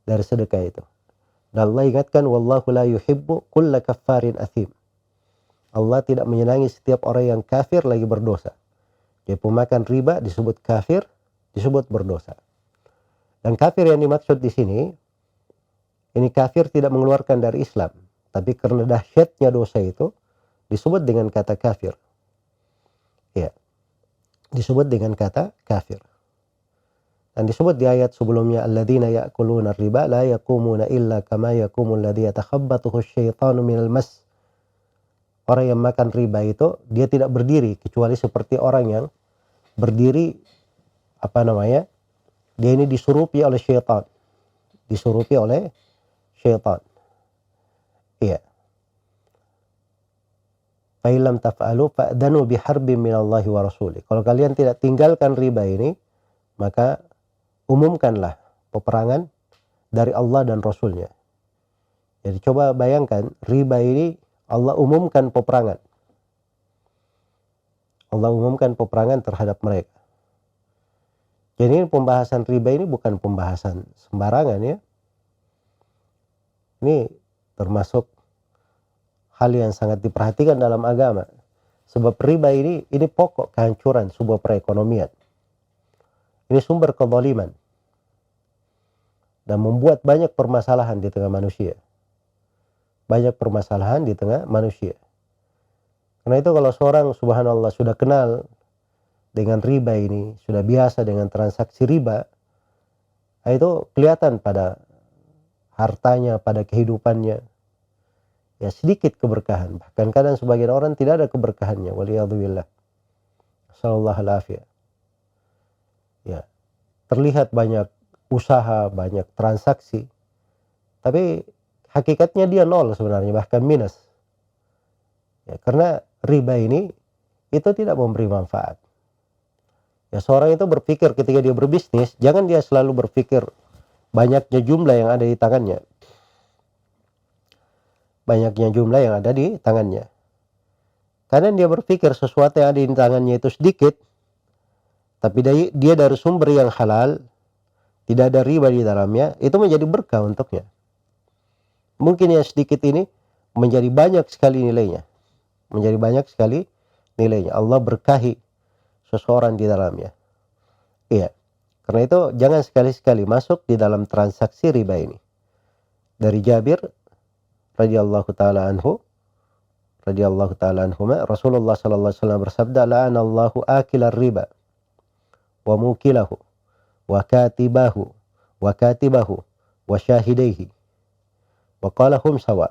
dari sedekah itu. Dan Allah ingatkan wallahu la yuhibbu kulla kaffarin athim. Allah tidak menyenangi setiap orang yang kafir lagi berdosa. Jadi pemakan riba disebut kafir, disebut berdosa. Dan kafir yang dimaksud di sini, ini kafir tidak mengeluarkan dari Islam, tapi karena dahsyatnya dosa itu disebut dengan kata kafir. Ya. Disebut dengan kata kafir. Dan disebut di ayat sebelumnya alladzina ya'kuluna riba la yaqumuna illa kama yaqumul ladzi yatakhabbathu asyaitanu minal mas. Orang yang makan riba itu dia tidak berdiri kecuali seperti orang yang berdiri dia ini disurupi oleh syaitan. Disurupi oleh syaitan. Iya. Fa'ilam taf'alu fa'danu biharbin minallahi wa rasulih. Kalau kalian tidak tinggalkan riba ini, maka umumkanlah peperangan dari Allah dan Rasulnya. Jadi coba bayangkan, riba ini Allah umumkan peperangan. Allah umumkan peperangan terhadap mereka. Jadi pembahasan riba ini bukan pembahasan sembarangan ya. Ini termasuk hal yang sangat diperhatikan dalam agama. Sebab riba ini pokok kehancuran sebuah perekonomian. Ini sumber kezaliman dan membuat banyak permasalahan di tengah manusia. Banyak permasalahan di tengah manusia. Karena itu kalau seorang subhanallah sudah kenal dengan riba ini, sudah biasa dengan transaksi riba, itu kelihatan pada hartanya, pada kehidupannya, ya sedikit keberkahan. Bahkan kadang sebagian orang tidak ada keberkahannya. Waliyadzubillah. Sallallahu alaihi. Ya, terlihat banyak usaha, banyak transaksi, tapi hakikatnya dia nol sebenarnya, bahkan minus. Ya, karena riba ini itu tidak memberi manfaat. Ya, seorang itu berpikir ketika dia berbisnis, jangan dia selalu berpikir banyaknya jumlah yang ada di tangannya. Banyaknya jumlah yang ada di tangannya. Karena dia berpikir sesuatu yang ada di tangannya itu sedikit, tapi dia dari sumber yang halal, tidak ada riba di dalamnya, itu menjadi berkah untuknya. Mungkin yang sedikit ini menjadi banyak sekali nilainya. Menjadi banyak sekali nilainya. Allah berkahi seseorang di dalamnya. Iya. Karena itu jangan sekali-sekali masuk di dalam transaksi riba ini. Dari Jabir radhiyallahu taala anhu, Rasulullah sallallahu alaihi wasallam bersabda, la'anallahu akilar riba wa mukilahu wa katibahu wa syahidaihi wa qala hum sawa.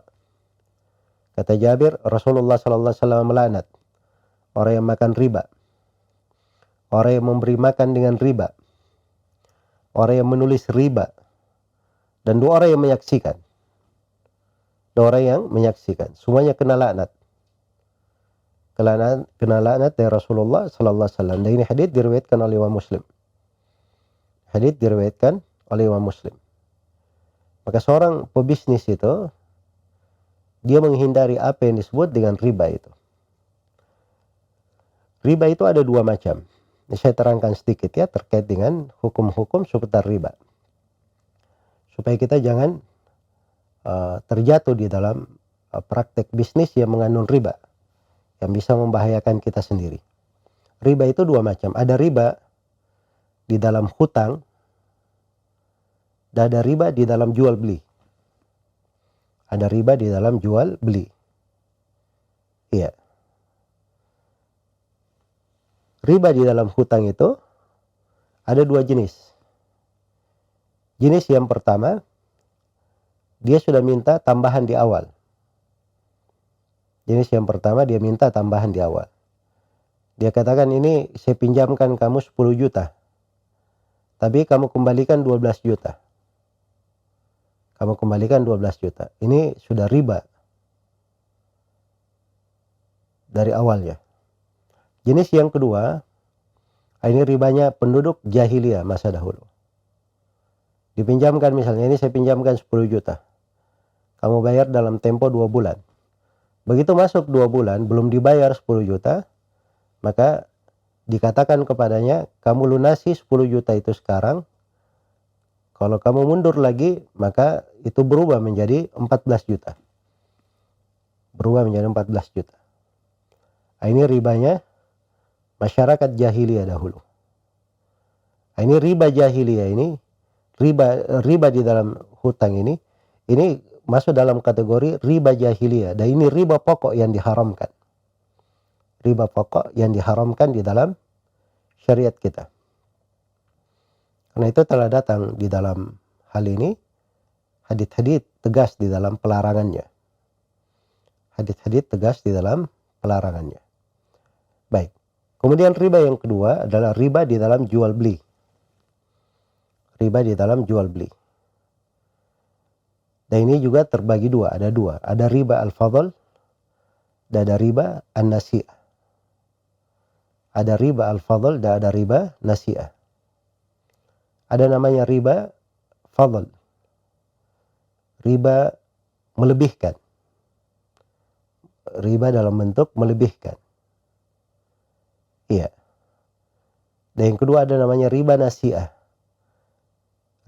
Kata Jabir, Rasulullah sallallahu alaihi wasallam melaknat orang yang makan riba, orang yang memberi makan dengan riba, orang yang menulis riba, dan dua orang yang menyaksikan. Dua orang yang menyaksikan, semuanya kena laknat. Kena laknat dari Rasulullah sallallahu alaihi wasallam. Dan ini hadits diriwayatkan oleh Imam Muslim. Hadits diriwayatkan oleh Imam Muslim. Maka seorang pebisnis itu dia menghindari apa yang disebut dengan riba itu. Riba itu ada dua macam. Ini saya terangkan sedikit ya terkait dengan hukum-hukum seputar riba. Supaya kita jangan terjatuh di dalam praktek bisnis yang mengandung riba, yang bisa membahayakan kita sendiri. Riba itu dua macam. Ada riba di dalam hutang, dan ada riba di dalam jual beli. Ada riba di dalam jual beli. Iya. Riba di dalam hutang itu ada dua jenis. Jenis yang pertama, dia sudah minta tambahan di awal. Jenis yang pertama dia minta tambahan di awal. Dia katakan, ini saya pinjamkan kamu 10 juta. Tapi kamu kembalikan 12 juta. Kamu kembalikan 12 juta. Ini sudah riba dari awalnya. Jenis yang kedua, ini ribanya penduduk jahiliyah masa dahulu. Dipinjamkan misalnya, ini saya pinjamkan 10 juta. Kamu bayar dalam tempo 2 bulan. Begitu masuk 2 bulan, belum dibayar 10 juta, maka dikatakan kepadanya, kamu lunasi 10 juta itu sekarang. Kalau kamu mundur lagi, maka itu berubah menjadi 14 juta. Berubah menjadi 14 juta. Nah, ini ribanya masyarakat jahiliyah dahulu. Nah, ini riba jahiliyah ini, riba di dalam hutang ini masuk dalam kategori riba jahiliyah. Dan ini riba pokok yang diharamkan. Riba pokok yang diharamkan di dalam syariat kita. Karena itu telah datang di dalam hal ini hadits-hadits tegas di dalam pelarangannya. Hadits-hadits tegas di dalam pelarangannya. Baik. Kemudian riba yang kedua adalah riba di dalam jual beli. Riba di dalam jual beli. Dan ini juga terbagi dua, ada dua. Ada riba al-fadl dan ada riba an-nasi'ah. Ada riba al-fadl dan ada riba nasi'ah. Ada namanya riba fadl. Riba melebihkan. Riba dalam bentuk melebihkan. Iya. Dan yang kedua ada namanya riba nasi'ah.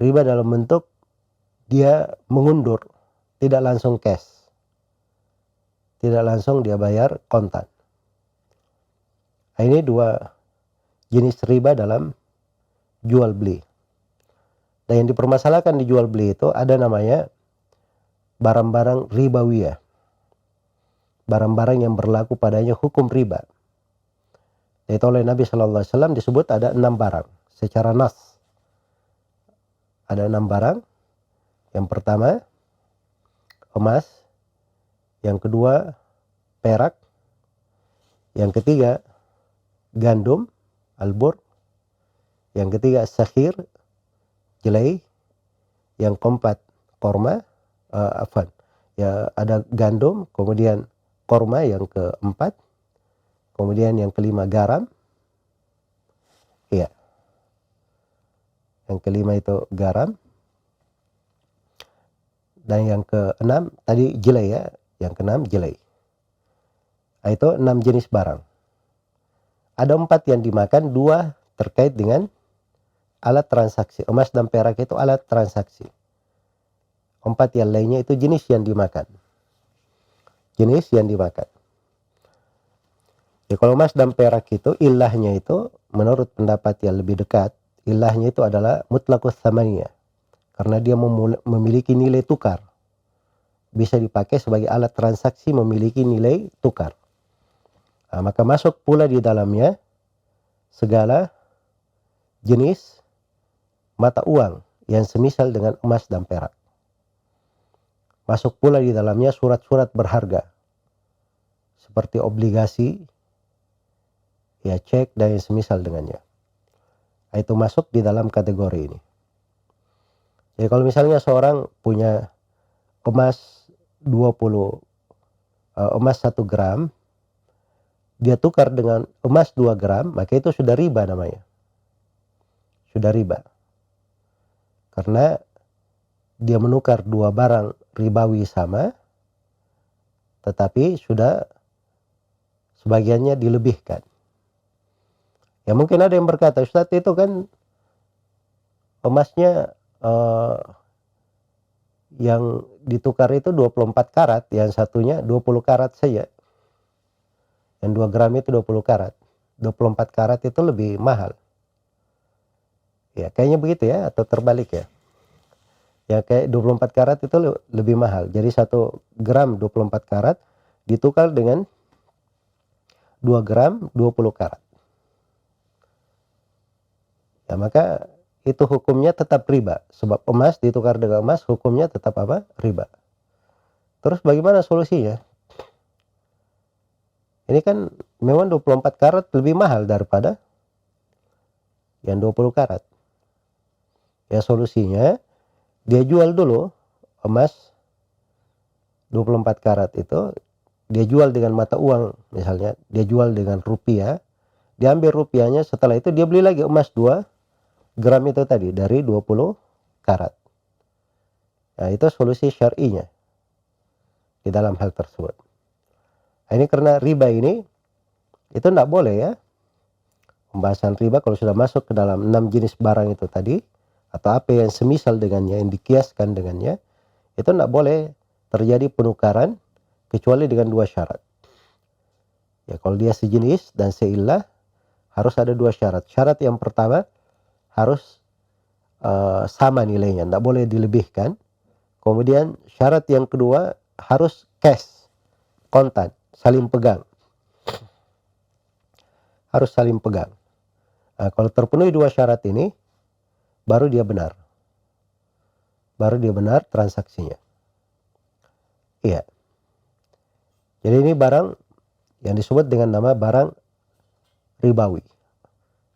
Riba dalam bentuk dia mengundur, tidak langsung cash. Tidak langsung dia bayar kontan. Nah, ini dua jenis riba dalam jual beli. Dan yang dipermasalahkan di jual beli itu ada namanya barang-barang ribawiyah. Barang-barang yang berlaku padanya hukum riba. Yaitu oleh Nabi SAW disebut ada 6 barang secara nas. Ada 6 barang. Yang pertama emas, yang kedua perak, yang ketiga gandum, albur, yang ketiga sakhir, jelai, yang keempat korma, ya ada gandum, kemudian korma yang keempat, kemudian yang kelima garam, iya, yang kelima itu garam, dan yang keenam tadi jelai ya, yang keenam jelai. Nah, itu 6 jenis barang. Ada 4 yang dimakan, 2 terkait dengan alat transaksi. Emas dan perak itu alat transaksi. 4 yang lainnya itu jenis yang dimakan. Jenis yang dimakan. Ya, kalau emas dan perak itu ilahnya itu menurut pendapat yang lebih dekat, ilahnya itu adalah mutlaqus tsamaniyah. Karena dia memiliki nilai tukar. Bisa dipakai sebagai alat transaksi memiliki nilai tukar. Nah, maka masuk pula di dalamnya segala jenis mata uang yang semisal dengan emas dan perak. Masuk pula di dalamnya surat-surat berharga. Seperti obligasi, ya cek dan yang semisal dengannya. Nah, itu masuk di dalam kategori ini. Jadi kalau misalnya seorang punya emas 1 gram, dia tukar dengan emas 2 gram, maka itu sudah riba namanya. Sudah riba. Karena dia menukar 2 barang ribawi sama, tetapi sudah sebagiannya dilebihkan. Ya mungkin ada yang berkata, Ustaz itu kan emasnya yang ditukar itu 24 karat, yang satunya 20 karat saja. Yang 2 gram itu 20 karat. 24 karat itu lebih mahal. Ya kayaknya begitu ya, atau terbalik ya. Ya kayak 24 karat itu lebih mahal. Jadi 1 gram 24 karat ditukar dengan 2 gram 20 karat. Ya maka itu hukumnya tetap riba. Sebab emas ditukar dengan emas hukumnya tetap apa? Riba. Terus bagaimana solusinya? Ini kan memang 24 karat lebih mahal daripada yang 20 karat. Ya solusinya dia jual dulu emas 24 karat itu, dia jual dengan mata uang misalnya, dia jual dengan rupiah, dia ambil rupiahnya, setelah itu dia beli lagi emas 2 gram itu tadi dari 20 karat. Nah, itu solusi syar'inya di dalam hal tersebut. Nah, ini karena riba ini itu tidak boleh ya. Pembahasan riba kalau sudah masuk ke dalam 6 jenis barang itu tadi, atau apa yang semisal dengannya, yang dikiaskan dengannya, itu tidak boleh terjadi penukaran kecuali dengan 2 syarat. Ya kalau dia sejenis dan seilah harus ada 2 syarat. Syarat yang pertama harus sama nilainya, tidak boleh dilebihkan. Kemudian syarat yang kedua harus cash, kontan, saling pegang. Harus saling pegang. Nah, kalau terpenuhi 2 syarat ini, baru dia benar. Baru dia benar transaksinya. Iya. Jadi ini barang yang disebut dengan nama barang ribawi.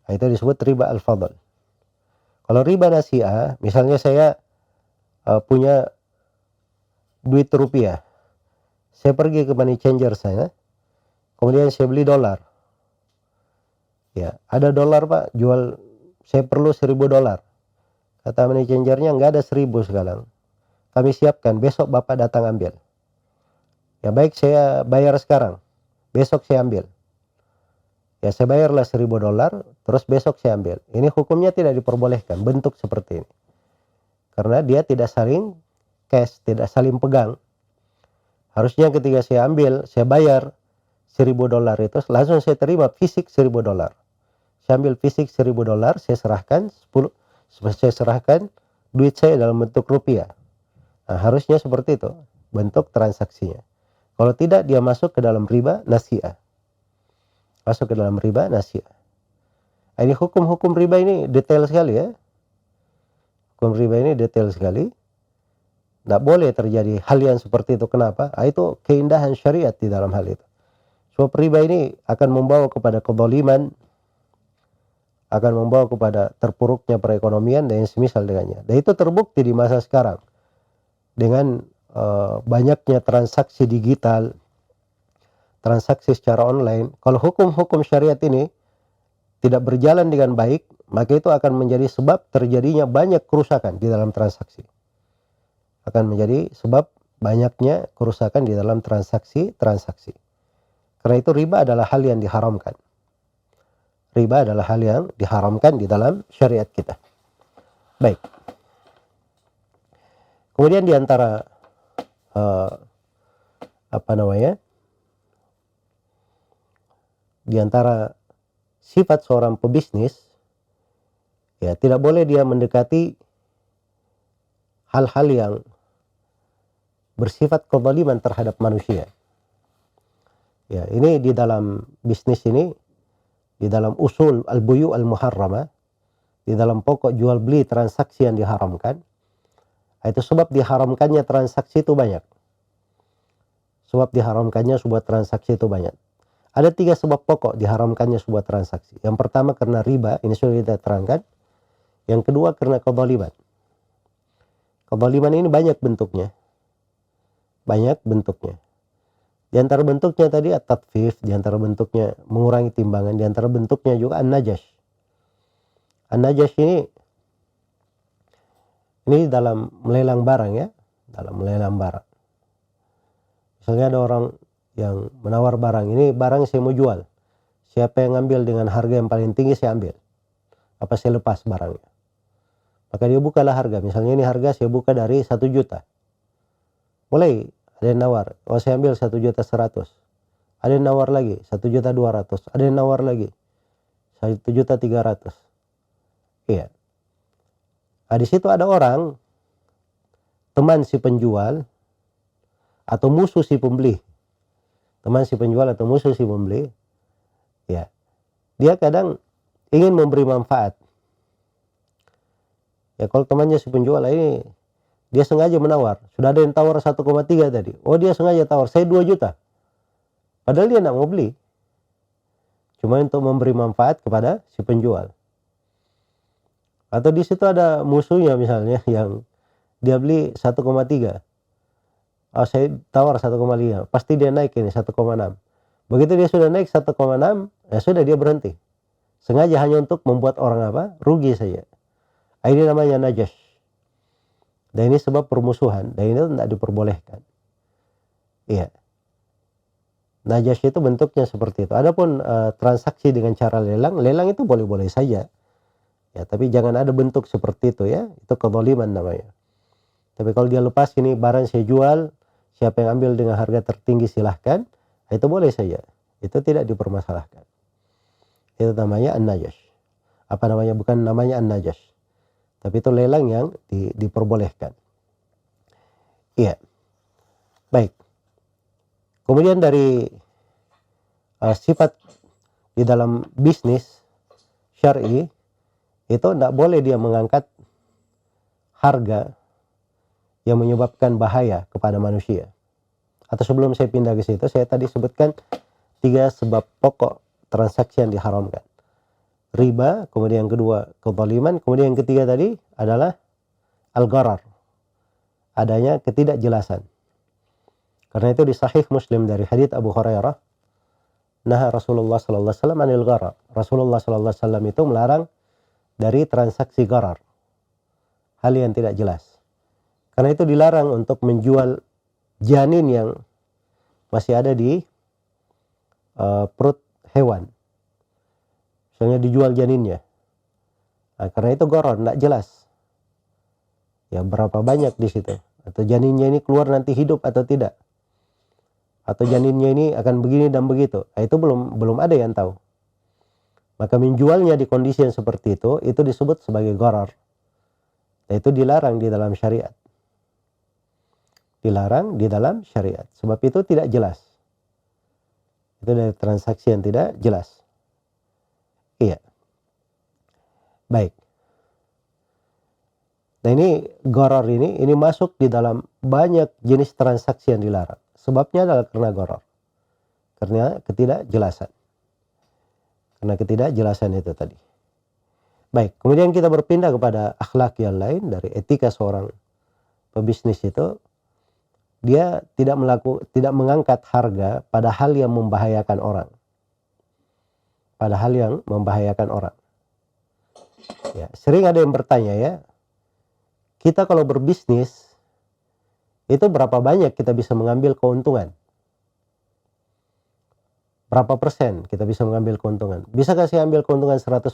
Nah, itu disebut riba al-fadl. Kalau riba nasi'ah, misalnya saya punya duit rupiah. Saya pergi ke money changer saya, kemudian saya beli dolar. Ya, ada dolar Pak, jual, saya perlu 1.000 dolar. Kata money changernya nggak ada 1.000 sekarang. Kami siapkan, besok Bapak datang ambil. Ya baik, saya bayar sekarang, besok saya ambil. Ya saya bayarlah $1.000, terus besok saya ambil. Ini hukumnya tidak diperbolehkan, bentuk seperti ini. Karena dia tidak saling cash, tidak saling pegang. Harusnya ketika saya ambil, saya bayar $1.000 itu, langsung saya terima fisik $1.000. Saya ambil fisik $1.000, saya serahkan duit saya dalam bentuk rupiah. Nah, harusnya seperti itu, bentuk transaksinya. Kalau tidak, dia masuk ke dalam riba nasi'ah. Masuk ke dalam riba nasi'ah. Ini hukum-hukum riba ini detail sekali ya. Hukum riba ini detail sekali. Tidak boleh terjadi hal yang seperti itu. Kenapa? Itu keindahan syariat di dalam hal itu. Sebab riba ini akan membawa kepada kezaliman, akan membawa kepada terpuruknya perekonomian dan yang semisal dengannya. Dan itu terbukti di masa sekarang. Dengan banyaknya transaksi digital, transaksi secara online, kalau hukum-hukum syariat ini tidak berjalan dengan baik, maka itu akan menjadi sebab terjadinya banyak kerusakan di dalam transaksi. Akan menjadi sebab banyaknya kerusakan di dalam transaksi. Karena itu riba adalah hal yang diharamkan. Riba adalah hal yang diharamkan di dalam syariat kita. Baik. Kemudian di antara di antara sifat seorang pebisnis, ya tidak boleh dia mendekati hal-hal yang bersifat kezaliman terhadap manusia. Ya, ini di dalam bisnis ini, di dalam usul al-buyu al-muharramah, di dalam pokok jual beli transaksi yang diharamkan, itu sebab diharamkannya transaksi itu banyak. Sebab diharamkannya sebuah transaksi itu banyak. Ada 3 sebab pokok diharamkannya sebuah transaksi. Yang pertama karena riba, ini sudah kita terangkan. Yang kedua karena kezaliman. Kezaliman ini banyak bentuknya. Banyak bentuknya. Di antara bentuknya tadi at-tatfif, di antara bentuknya mengurangi timbangan, di antara bentuknya juga an-najash. An-najash ini dalam melelang barang ya, dalam melelang barang. Misalnya ada orang yang menawar barang, ini barang saya mau jual. Siapa yang ngambil dengan harga yang paling tinggi saya ambil. Apa saya lepas barangnya. Maka dia bukalah harga. Misalnya ini harga saya buka dari 1 juta. Mulai ada yang nawar, oh saya ambil 1.100.000. Ada yang nawar lagi 1.200.000. Ada yang nawar lagi 1.300.000. Iya. Nah, di situ ada orang teman si penjual atau musuh si pembeli. Teman si penjual atau musuh si pembeli. Ya. Dia kadang ingin memberi manfaat. Ya kalau temannya si penjual ini dia sengaja menawar. Sudah ada yang tawar 1,3 tadi. Oh dia sengaja tawar, saya 2 juta. Padahal dia tidak mau beli. Cuma untuk memberi manfaat kepada si penjual. Atau di situ ada musuhnya misalnya yang dia beli 1,3. Oh saya tawar 1,5. Pasti dia naik ini 1,6. Begitu dia sudah naik 1,6, ya sudah dia berhenti. Sengaja hanya untuk membuat orang rugi saja. Ini namanya najash. Dan ini sebab permusuhan. Dan ini tidak diperbolehkan. Iya. Najash itu bentuknya seperti itu. Adapun transaksi dengan cara lelang, lelang itu boleh-boleh saja. Ya, tapi jangan ada bentuk seperti itu ya. Itu kezaliman namanya. Tapi kalau dia lepas ini barang saya jual, siapa yang ambil dengan harga tertinggi silahkan, itu boleh saja. Itu tidak dipermasalahkan. Itu namanya an-najash. Apa namanya? Bukan namanya an-najash. Tapi itu lelang yang diperbolehkan. Iya. Baik. Kemudian dari sifat di dalam bisnis syar'i itu tidak boleh dia mengangkat harga yang menyebabkan bahaya kepada manusia. Atau sebelum saya pindah ke situ, saya tadi sebutkan 3 sebab pokok transaksi yang diharamkan. Riba, kemudian yang kedua kezaliman, kemudian yang ketiga tadi adalah al-gharar. Adanya ketidakjelasan. Karena itu di Sahih Muslim dari hadits Abu Hurairah, naha Rasulullah sallallahu alaihi wasallam anil gharar. Rasulullah sallallahu alaihi wasallam itu melarang dari transaksi gharar. Hal yang tidak jelas. Karena itu dilarang untuk menjual janin yang masih ada di perut hewan. Misalnya dijual janinnya. Nah, karena itu gharar, tidak jelas. Ya, berapa banyak di situ. Atau janinnya ini keluar nanti hidup atau tidak. Atau janinnya ini akan begini dan begitu. Nah, itu belum ada yang tahu. Maka menjualnya di kondisi yang seperti itu disebut sebagai gharar. Dan itu dilarang di dalam syariat. Dilarang di dalam syariat. Sebab itu tidak jelas. Itu dari transaksi yang tidak jelas. Iya. Baik. Nah, ini gharar ini masuk di dalam banyak jenis transaksi yang dilarang. Sebabnya adalah karena gharar. Karena ketidakjelasan. Karena ketidakjelasan itu tadi. Baik, kemudian kita berpindah kepada akhlak yang lain dari etika seorang pebisnis itu. Dia tidak mengangkat harga pada hal yang membahayakan orang. Pada hal yang membahayakan orang. Ya, sering ada yang bertanya ya, kita kalau berbisnis, itu berapa banyak kita bisa mengambil keuntungan? Berapa persen kita bisa mengambil keuntungan? Bisakah saya ambil keuntungan 100%?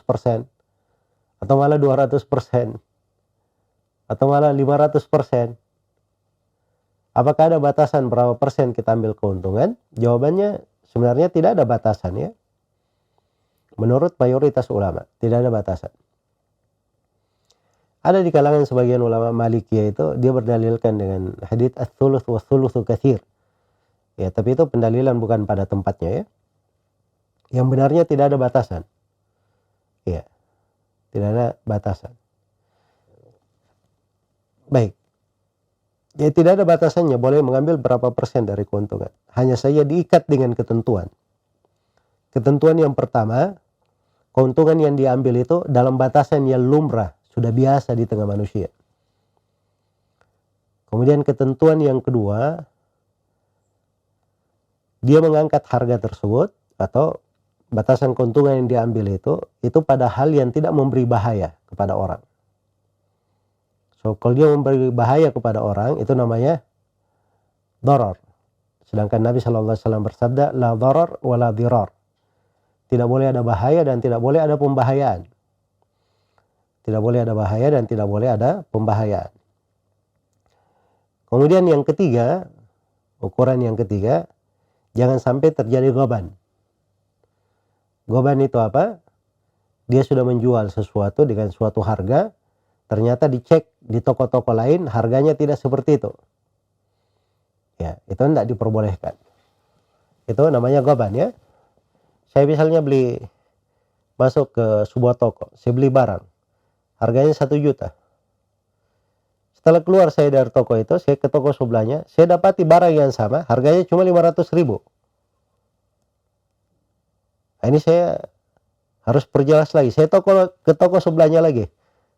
Atau malah 200%? Atau malah 500%? Apakah ada batasan berapa persen kita ambil keuntungan? Jawabannya sebenarnya tidak ada batasan ya. Menurut mayoritas ulama, tidak ada batasan. Ada di kalangan sebagian ulama Malikiyah itu, dia berdalilkan dengan hadits ats-tsuluts wa tsulusu katsir. Ya, tapi itu pendalilan bukan pada tempatnya ya. Yang benarnya tidak ada batasan. Ya, tidak ada batasan. Baik. Ya, tidak ada batasannya, boleh mengambil berapa persen dari keuntungan. Hanya saja diikat dengan ketentuan. Ketentuan yang pertama, keuntungan yang diambil itu dalam batasan yang lumrah, sudah biasa di tengah manusia. Kemudian ketentuan yang kedua, dia mengangkat harga tersebut atau batasan keuntungan yang diambil itu pada hal yang tidak memberi bahaya kepada orang. So, kalau dia memberi bahaya kepada orang, itu namanya darar. Sedangkan Nabi SAW bersabda, la darar wa la dirar. Tidak boleh ada bahaya dan tidak boleh ada pembahayaan. Tidak boleh ada bahaya dan tidak boleh ada pembahayaan. Kemudian yang ketiga, ukuran yang ketiga, jangan sampai terjadi ghaban. Ghaban itu apa? Dia sudah menjual sesuatu dengan suatu harga, ternyata dicek di toko-toko lain harganya tidak seperti itu. Ya, itu tidak diperbolehkan. Itu namanya ghaban ya. Saya misalnya masuk ke sebuah toko, saya beli barang, harganya 1 juta. Setelah keluar saya dari toko itu, saya ke toko sebelahnya, saya dapati barang yang sama, harganya cuma 500.000. Nah, ini saya harus perjelas lagi. Saya ke toko sebelahnya lagi,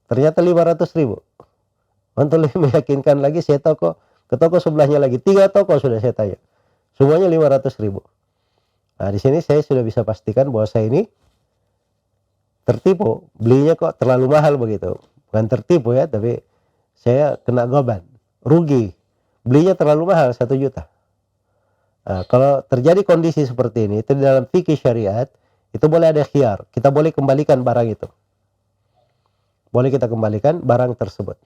ternyata 500.000. Untuk lebih meyakinkan lagi, saya ke toko sebelahnya lagi. 3 toko sudah saya tanya, semuanya 500.000. Nah, di sini saya sudah bisa pastikan bahwa saya ini tertipu. Belinya kok terlalu mahal begitu. Bukan tertipu ya, tapi saya kena ghaban, rugi. Belinya terlalu mahal 1 juta. Nah, kalau terjadi kondisi seperti ini, itu dalam fikih syariat, itu boleh ada khiyar. Kita boleh kembalikan barang itu. Boleh kita kembalikan barang tersebut.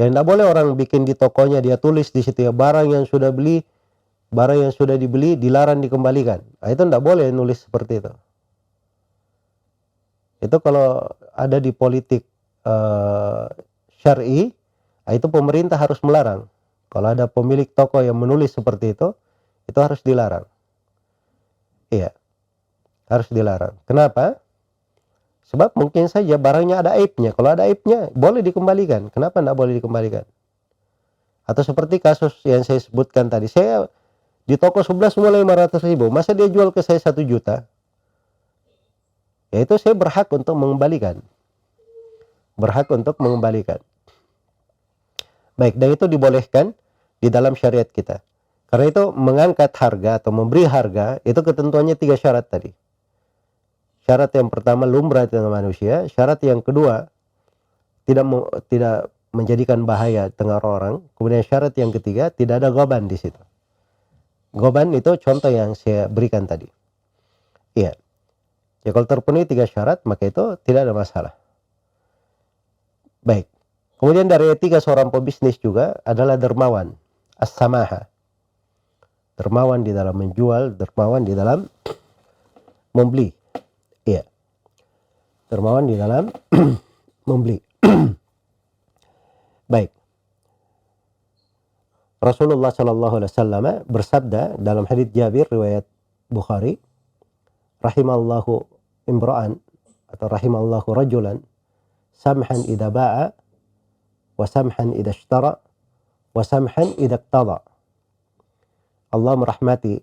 Jadi tidak boleh orang bikin di tokonya, dia tulis di situ ya, barang yang sudah dibeli dilarang dikembalikan. Nah, itu tidak boleh nulis seperti itu. Itu kalau ada di politik syar'i, itu pemerintah harus melarang. Kalau ada pemilik toko yang menulis seperti itu harus dilarang. Iya, harus dilarang. Kenapa? Sebab mungkin saja barangnya ada aibnya. Kalau ada aibnya, boleh dikembalikan. Kenapa tidak boleh dikembalikan? Atau seperti kasus yang saya sebutkan tadi, saya di toko sebelah semua 500.000, masa dia jual ke saya 1 juta? Yaitu saya berhak untuk mengembalikan. Berhak untuk mengembalikan. Baik, dan itu dibolehkan di dalam syariat kita. Karena itu mengangkat harga atau memberi harga, itu ketentuannya 3 syarat tadi. Syarat yang pertama lumrah di tengah manusia. Syarat yang kedua tidak menjadikan bahaya tengah orang. Kemudian syarat yang ketiga tidak ada ghaban di situ. Ghaban itu contoh yang saya berikan tadi. Iya. Ya kalau terpenuhi 3 syarat maka itu tidak ada masalah. Baik. Kemudian dari etika seorang pebisnis juga adalah dermawan, as-samaha. Dermawan di dalam menjual, dermawan di dalam membeli. Iya. Dermawan di dalam membeli. Baik. Rasulullah Shallallahu Alaihi Wasallam bersabda dalam hadits Jabir riwayat Bukhari, rahimallahu imra'an atau rahimallahu rajulan samhan idza ba'a wa samhan idza ishtara wa samhan idza iqtada. Allah merahmati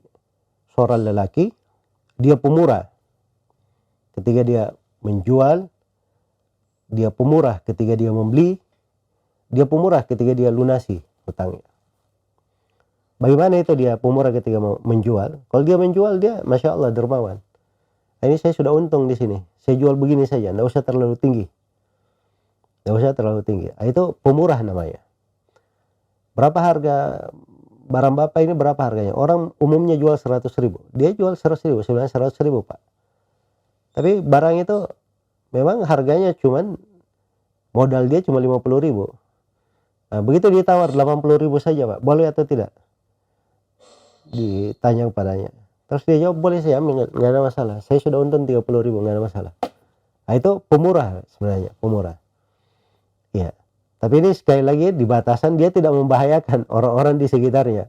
seorang lelaki, dia pemurah ketika dia menjual, dia pemurah ketika dia membeli, dia pemurah ketika dia lunasi hutangnya. Bagaimana itu dia pemurah ketika menjual? Kalau dia menjual, dia Masya Allah dermawan. Ini saya sudah untung di sini. Saya jual begini saja, tidak usah terlalu tinggi. Tidak usah terlalu tinggi. Itu pemurah namanya. Berapa harga barang Bapak ini, berapa harganya? Orang umumnya jual 100.000. Dia jual 100.000, sebenarnya 100.000 Pak. Tapi barang itu memang harganya cuman, modal dia cuma 50.000. Nah, begitu ditawar 80.000 saja Pak, boleh atau tidak? Ditanya kepadanya. Terus dia jawab, boleh saya ambil, nggak ada masalah. Saya sudah untung 30.000, nggak ada masalah. Nah, itu pemurah sebenarnya, pemurah. Ya. Tapi ini sekali lagi di batasan dia tidak membahayakan orang-orang di sekitarnya.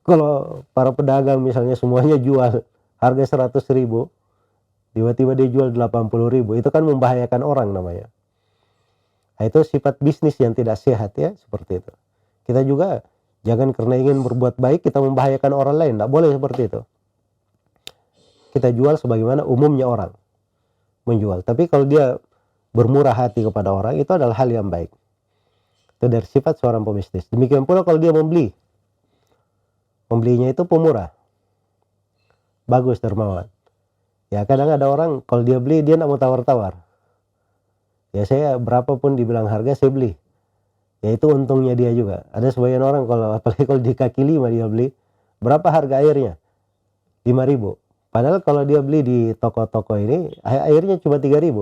Kalau para pedagang misalnya semuanya jual harga 100.000, tiba-tiba dia jual 80.000, itu kan membahayakan orang namanya. Nah, itu sifat bisnis yang tidak sehat ya, seperti itu. Kita juga jangan karena ingin berbuat baik kita membahayakan orang lain, tidak boleh seperti itu. Kita jual sebagaimana umumnya orang menjual. Tapi kalau dia bermurah hati kepada orang, itu adalah hal yang baik. Itu dari sifat seorang pebisnis. Demikian pula kalau dia membeli. Membelinya itu pemurah. Bagus, dermawan. Ya kadang ada orang kalau dia beli dia tidak mau tawar-tawar. Ya saya berapapun dibilang harga saya beli. Ya itu untungnya dia juga. Ada sebagian orang kalau apalagi kalau di kaki 5 dia beli, berapa harga airnya? 5.000. Padahal kalau dia beli di toko-toko ini airnya cuma 3.000.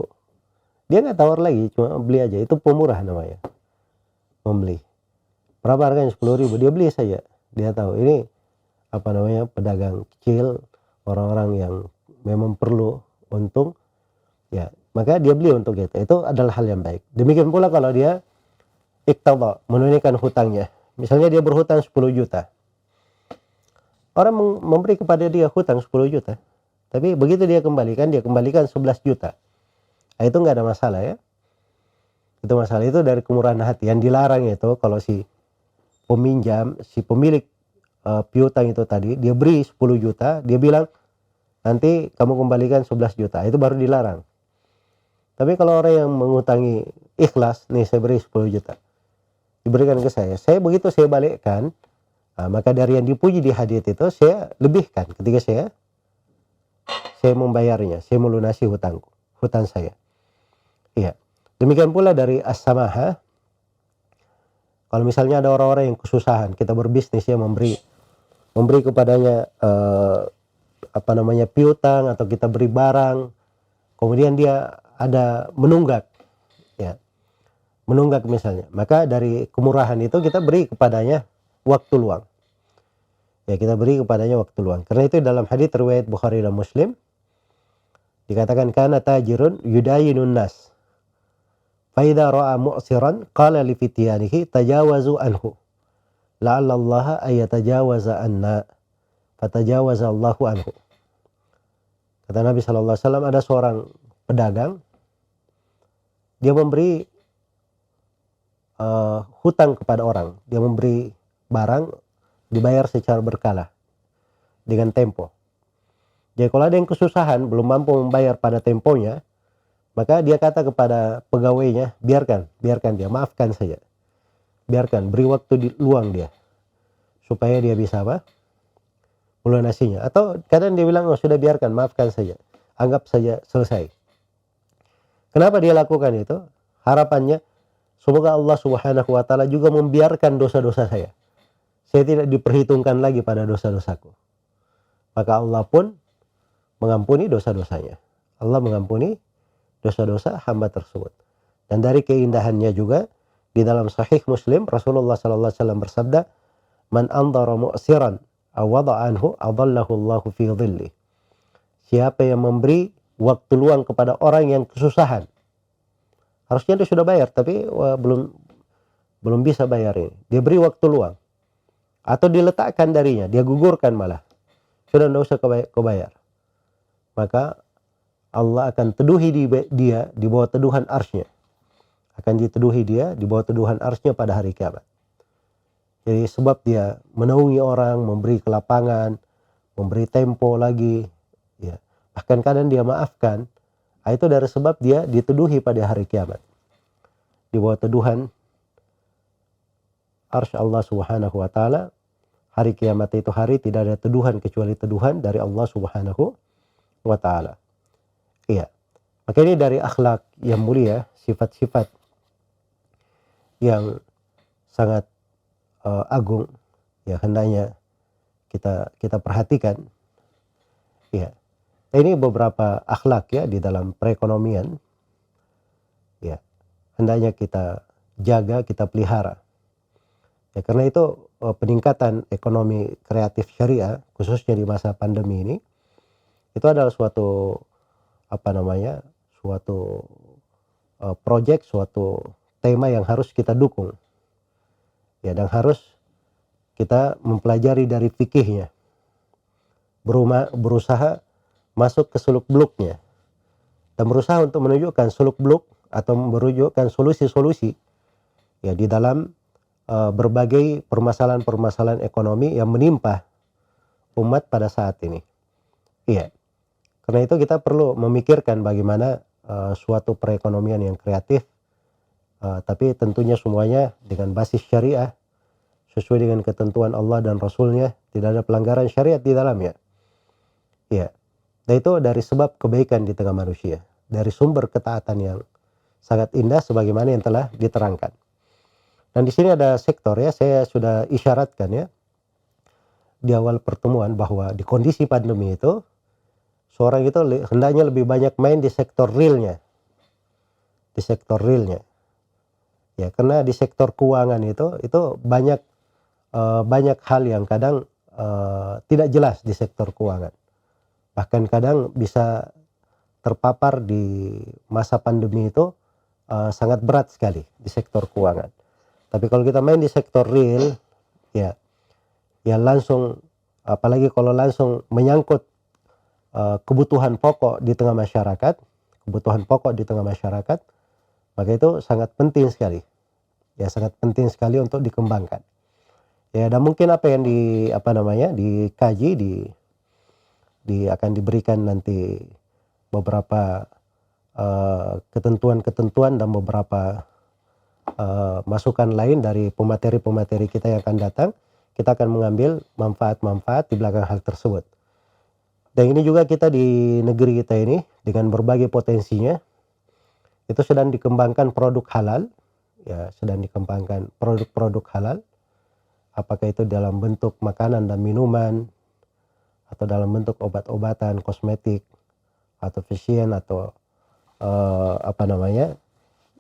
Dia nggak tawar lagi, cuma beli aja. Itu pemurah namanya. Membeli. Berapa harganya? 10.000. Dia beli saja. Dia tahu ini apa namanya, pedagang kecil, orang-orang yang memang perlu untung. Ya, maka dia beli untuk itu. Itu adalah hal yang baik. Demikian pula kalau dia iqtada, menunaikan hutangnya. Misalnya dia berhutang 10 juta. Orang memberi kepada dia hutang 10 juta. Tapi begitu dia kembalikan 11 juta. Nah, itu nggak ada masalah ya. Itu masalah, itu dari kemurahan hati. Yang dilarang itu kalau si peminjam, si pemilik piutang itu tadi, dia beri 10 juta, dia bilang nanti kamu kembalikan 11 juta. Itu baru dilarang. Tapi kalau orang yang mengutangi ikhlas, nih saya beri 10 juta. Diberikan ke saya begitu saya balikkan, nah, maka dari yang dipuji di hadits itu saya lebihkan ketika saya membayarnya, saya melunasi hutang saya. Iya. Demikian pula dari as-samaha. Kalau misalnya ada orang-orang yang kesusahan, kita berbisnis ya, memberi kepadanya apa namanya, piutang, atau kita beri barang, kemudian dia ada menunggak, ya, menunggak misalnya, maka dari kemurahan itu kita beri kepadanya waktu luang. Ya, kita beri kepadanya waktu luang. Karena itu dalam hadits riwayat Bukhari dan Muslim dikatakan kana tajirun yudayinun nas. Fa idza ra'a mu'siran qala li fityanihi tajawazu anhu. La'alla Allah ayatajawaza anna. Fatajawaza Allahu anhu. Kata Nabi sallallahu alaihi wasallam, ada seorang pedagang, dia memberi hutang kepada orang. Dia memberi barang, dibayar secara berkala dengan tempo. Jadi kalau ada yang kesusahan belum mampu membayar pada temponya, maka dia kata kepada pegawainya, biarkan dia, maafkan saja, biarkan, beri waktu luang dia supaya dia bisa melunasinya. Atau kadang dia bilang, oh sudah, biarkan, maafkan saja, anggap saja selesai. Kenapa dia lakukan itu? Harapannya semoga Allah Subhanahu wa taala juga membiarkan dosa-dosa saya tidak diperhitungkan lagi pada dosa-dosaku. Maka Allah pun mengampuni dosa-dosanya. Allah mengampuni dosa-dosa hamba tersebut. Dan dari keindahannya juga di dalam Sahih Muslim Rasulullah sallallahu alaihi wasallam bersabda, "Man andhara mu'siran aw wada'a anhu adallahu Allahu fi dhilli." Siapa yang memberi waktu luang kepada orang yang kesusahan. Harusnya dia sudah bayar tapi belum bisa bayar ini. Dia beri waktu luang. Atau diletakkan darinya, dia gugurkan malah. Sudah tidak usah kau bayar. Maka Allah akan teduhi dia di bawah teduhan arsy-Nya. Akan diteduhi dia di bawah teduhan arsy-Nya pada hari kiamat. Jadi sebab dia menaungi orang, memberi kelapangan, memberi tempo lagi, ya. Bahkan kadang dia maafkan, itu dari sebab dia diteduhi pada hari kiamat. Di bawah teduhan arsy Allah Subhanahu wa taala. Hari kiamat itu hari tidak ada teduhan kecuali teduhan dari Allah Subhanahu wa taala. Iya. Maka ini dari akhlak yang mulia, sifat-sifat yang sangat agung, ya hendaknya kita perhatikan. Ya. Ini beberapa akhlak ya di dalam perekonomian. Ya. Hendaknya kita jaga, kita pelihara. Ya, karena itu peningkatan ekonomi kreatif syariah khususnya di masa pandemi ini itu adalah suatu proyek, suatu tema yang harus kita dukung. Ya, dan harus kita mempelajari dari fikihnya. Berusaha masuk ke seluk-beluknya dan berusaha untuk menunjukkan seluk-beluk atau menunjukkan solusi-solusi ya di dalam berbagai permasalahan-permasalahan ekonomi yang menimpa umat pada saat ini. Iya. Karena itu kita perlu memikirkan bagaimana suatu perekonomian yang kreatif, tapi tentunya semuanya dengan basis syariah, sesuai dengan ketentuan Allah dan Rasulnya, tidak ada pelanggaran syariat di dalamnya. Iya. Dan itu dari sebab kebaikan di tengah manusia, dari sumber ketaatan yang sangat indah sebagaimana yang telah diterangkan. Dan di sini ada sektor ya, saya sudah isyaratkan ya di awal pertemuan bahwa di kondisi pandemi itu seorang itu hendaknya lebih banyak main di sektor realnya. Di sektor realnya. Ya, karena di sektor keuangan itu banyak hal yang kadang tidak jelas di sektor keuangan. Bahkan kadang bisa terpapar di masa pandemi itu sangat berat sekali di sektor keuangan. Tapi kalau kita main di sektor real, ya langsung, apalagi kalau langsung menyangkut kebutuhan pokok di tengah masyarakat, maka itu sangat penting sekali. Ya, sangat penting sekali untuk dikembangkan. Ya, dan mungkin apa yang dikaji, akan diberikan nanti beberapa ketentuan-ketentuan dan beberapa masukan lain dari pemateri-pemateri kita yang akan datang. Kita akan mengambil manfaat-manfaat di belakang hal tersebut. Dan ini juga kita di negeri kita ini dengan berbagai potensinya itu sedang dikembangkan produk halal, ya sedang dikembangkan produk-produk halal. Apakah itu dalam bentuk makanan dan minuman, atau dalam bentuk obat-obatan, kosmetik, atau fashion, atau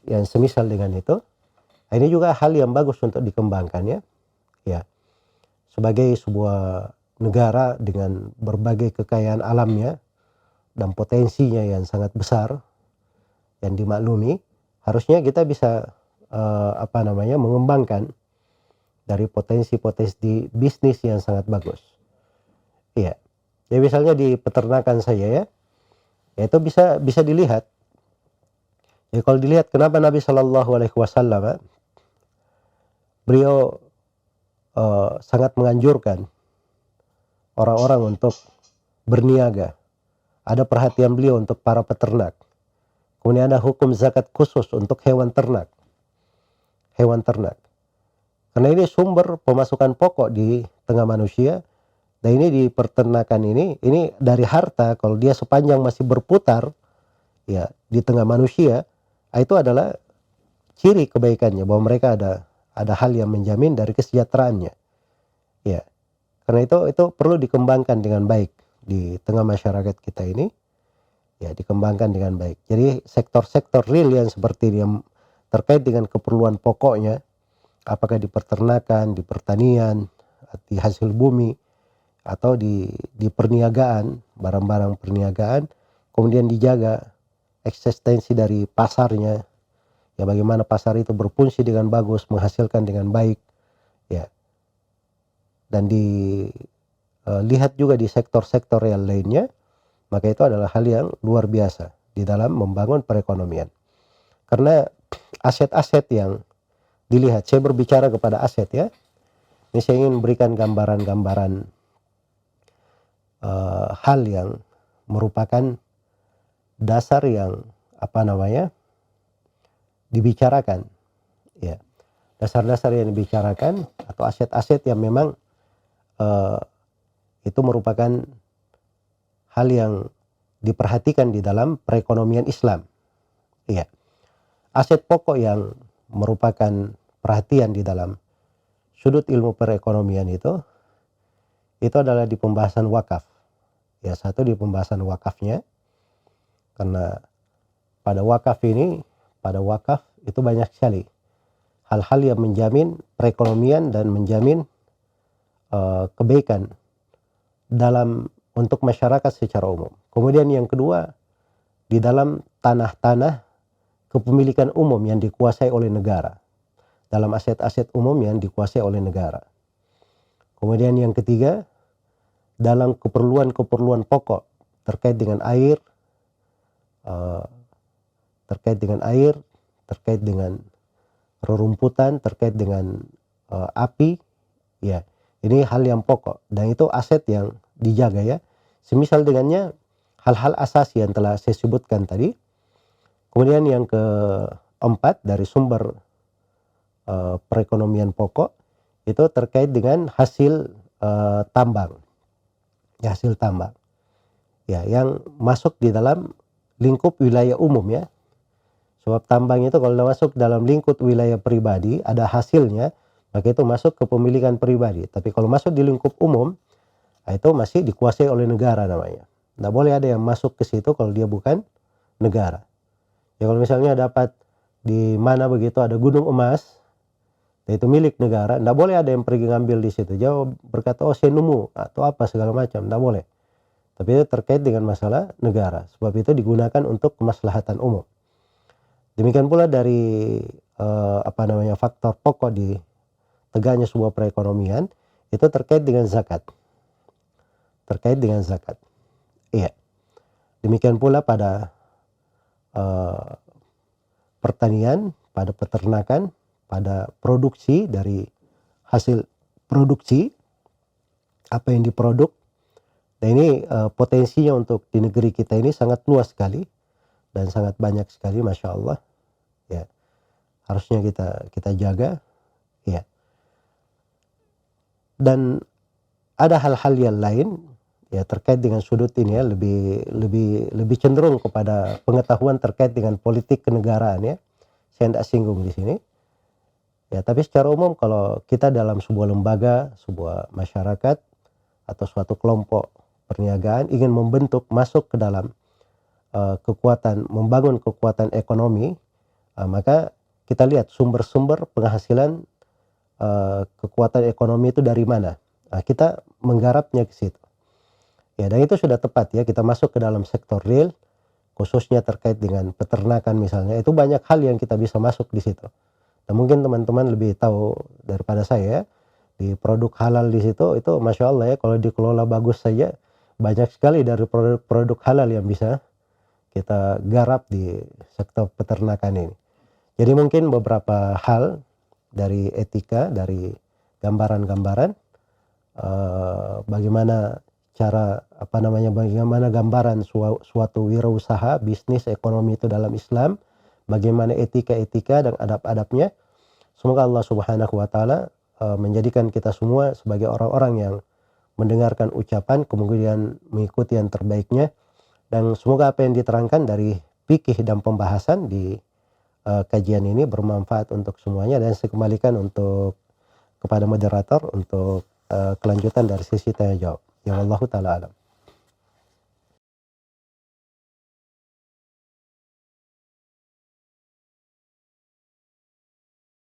yang semisal dengan itu. Ini juga hal yang bagus untuk dikembangkan ya. Ya. Sebagai sebuah negara dengan berbagai kekayaan alamnya dan potensinya yang sangat besar yang dimaklumi, harusnya kita bisa mengembangkan dari potensi-potensi bisnis yang sangat bagus. Iya. Ya misalnya di peternakan saya ya itu bisa dilihat. Ya kalau dilihat kenapa Nabi Shallallahu Alaihi Wasallam beliau sangat menganjurkan orang-orang untuk berniaga. Ada perhatian beliau untuk para peternak. Kemudian ada hukum zakat khusus untuk hewan ternak. Karena ini sumber pemasukan pokok di tengah manusia. Dan ini di peternakan ini dari harta, kalau dia sepanjang masih berputar ya di tengah manusia, itu adalah ciri kebaikannya, bahwa mereka ada hal yang menjamin dari kesejahteraannya. Ya. Karena itu perlu dikembangkan dengan baik di tengah masyarakat kita ini. ya dikembangkan dengan baik. Jadi sektor-sektor real yang seperti yang terkait dengan keperluan pokoknya, apakah di peternakan, di pertanian, di hasil bumi, atau di perniagaan, barang-barang perniagaan, kemudian dijaga eksistensi dari pasarnya, ya bagaimana pasar itu berfungsi dengan bagus, menghasilkan dengan baik, ya. Dan dilihat juga di sektor-sektor yang lainnya, maka itu adalah hal yang luar biasa di dalam membangun perekonomian. Karena aset-aset yang dilihat, saya berbicara kepada aset ya, ini saya ingin berikan gambaran-gambaran hal yang merupakan dasar yang dibicarakan, ya, dasar-dasar yang dibicarakan atau aset-aset yang memang itu merupakan hal yang diperhatikan di dalam perekonomian Islam, ya. Aset pokok yang merupakan perhatian di dalam sudut ilmu perekonomian itu adalah di pembahasan wakaf, ya. Satu di pembahasan wakafnya, karena pada wakaf itu banyak sekali hal-hal yang menjamin perekonomian dan menjamin kebaikan untuk masyarakat secara umum. Kemudian yang kedua, di dalam tanah-tanah kepemilikan umum yang dikuasai oleh negara, dalam aset-aset umum yang dikuasai oleh negara. Kemudian yang ketiga, dalam keperluan-keperluan pokok terkait dengan air, terkait dengan rerumputan, terkait dengan api, ya. Ini hal yang pokok dan itu aset yang dijaga, ya. Semisal dengannya hal-hal asasi yang telah saya sebutkan tadi. Kemudian yang keempat dari sumber perekonomian pokok itu terkait dengan hasil tambang, ya, hasil tambang, ya, yang masuk di dalam lingkup wilayah umum, ya. Sebab tambang itu kalau masuk dalam lingkup wilayah pribadi ada hasilnya, maka itu masuk ke pemilikan pribadi. Tapi kalau masuk di lingkup umum, itu masih dikuasai oleh negara namanya. Tidak boleh ada yang masuk ke situ kalau dia bukan negara. Ya, kalau misalnya dapat di mana begitu ada gunung emas, itu milik negara, tidak boleh ada yang pergi ngambil di situ. Jauh berkata, oh saya nemu atau apa segala macam, tidak boleh. Tapi itu terkait dengan masalah negara. Sebab itu digunakan untuk kemaslahatan umum. Demikian pula dari faktor pokok di tegaknya sebuah perekonomian itu terkait dengan zakat. Terkait dengan zakat. Iya. Demikian pula pada pertanian, pada peternakan, pada produksi dari hasil produksi apa yang diproduk. Dan ini potensinya untuk di negeri kita ini sangat luas sekali dan sangat banyak sekali, masya Allah, ya. Harusnya kita jaga, ya. Dan ada hal-hal yang lain, ya, terkait dengan sudut ini, ya, lebih cenderung kepada pengetahuan terkait dengan politik kenegaraan, ya. Saya tidak singgung di sini. Ya, tapi secara umum kalau kita dalam sebuah lembaga, sebuah masyarakat atau suatu kelompok perniagaan ingin masuk ke dalam membangun kekuatan ekonomi, maka kita lihat sumber-sumber penghasilan kekuatan ekonomi itu dari mana. Kita menggarapnya ke situ. Ya, dan itu sudah tepat, ya, kita masuk ke dalam sektor real, khususnya terkait dengan peternakan misalnya, itu banyak hal yang kita bisa masuk di situ. Dan mungkin teman-teman lebih tahu daripada saya, di produk halal di situ itu masya Allah, ya, kalau dikelola bagus saja banyak sekali dari produk halal yang bisa kita garap di sektor peternakan ini. Jadi mungkin beberapa hal dari etika, dari gambaran-gambaran bagaimana gambaran suatu wirausaha, bisnis, ekonomi itu dalam Islam, bagaimana etika-etika dan adab-adabnya. Semoga Allah Subhanahu wa taala menjadikan kita semua sebagai orang-orang yang mendengarkan ucapan kemudian mengikuti yang terbaiknya, dan semoga apa yang diterangkan dari fikih dan pembahasan di kajian ini bermanfaat untuk semuanya, dan saya kembalikan kepada moderator untuk kelanjutan dari sesi tanya jawab. Ya, Allah taala alam.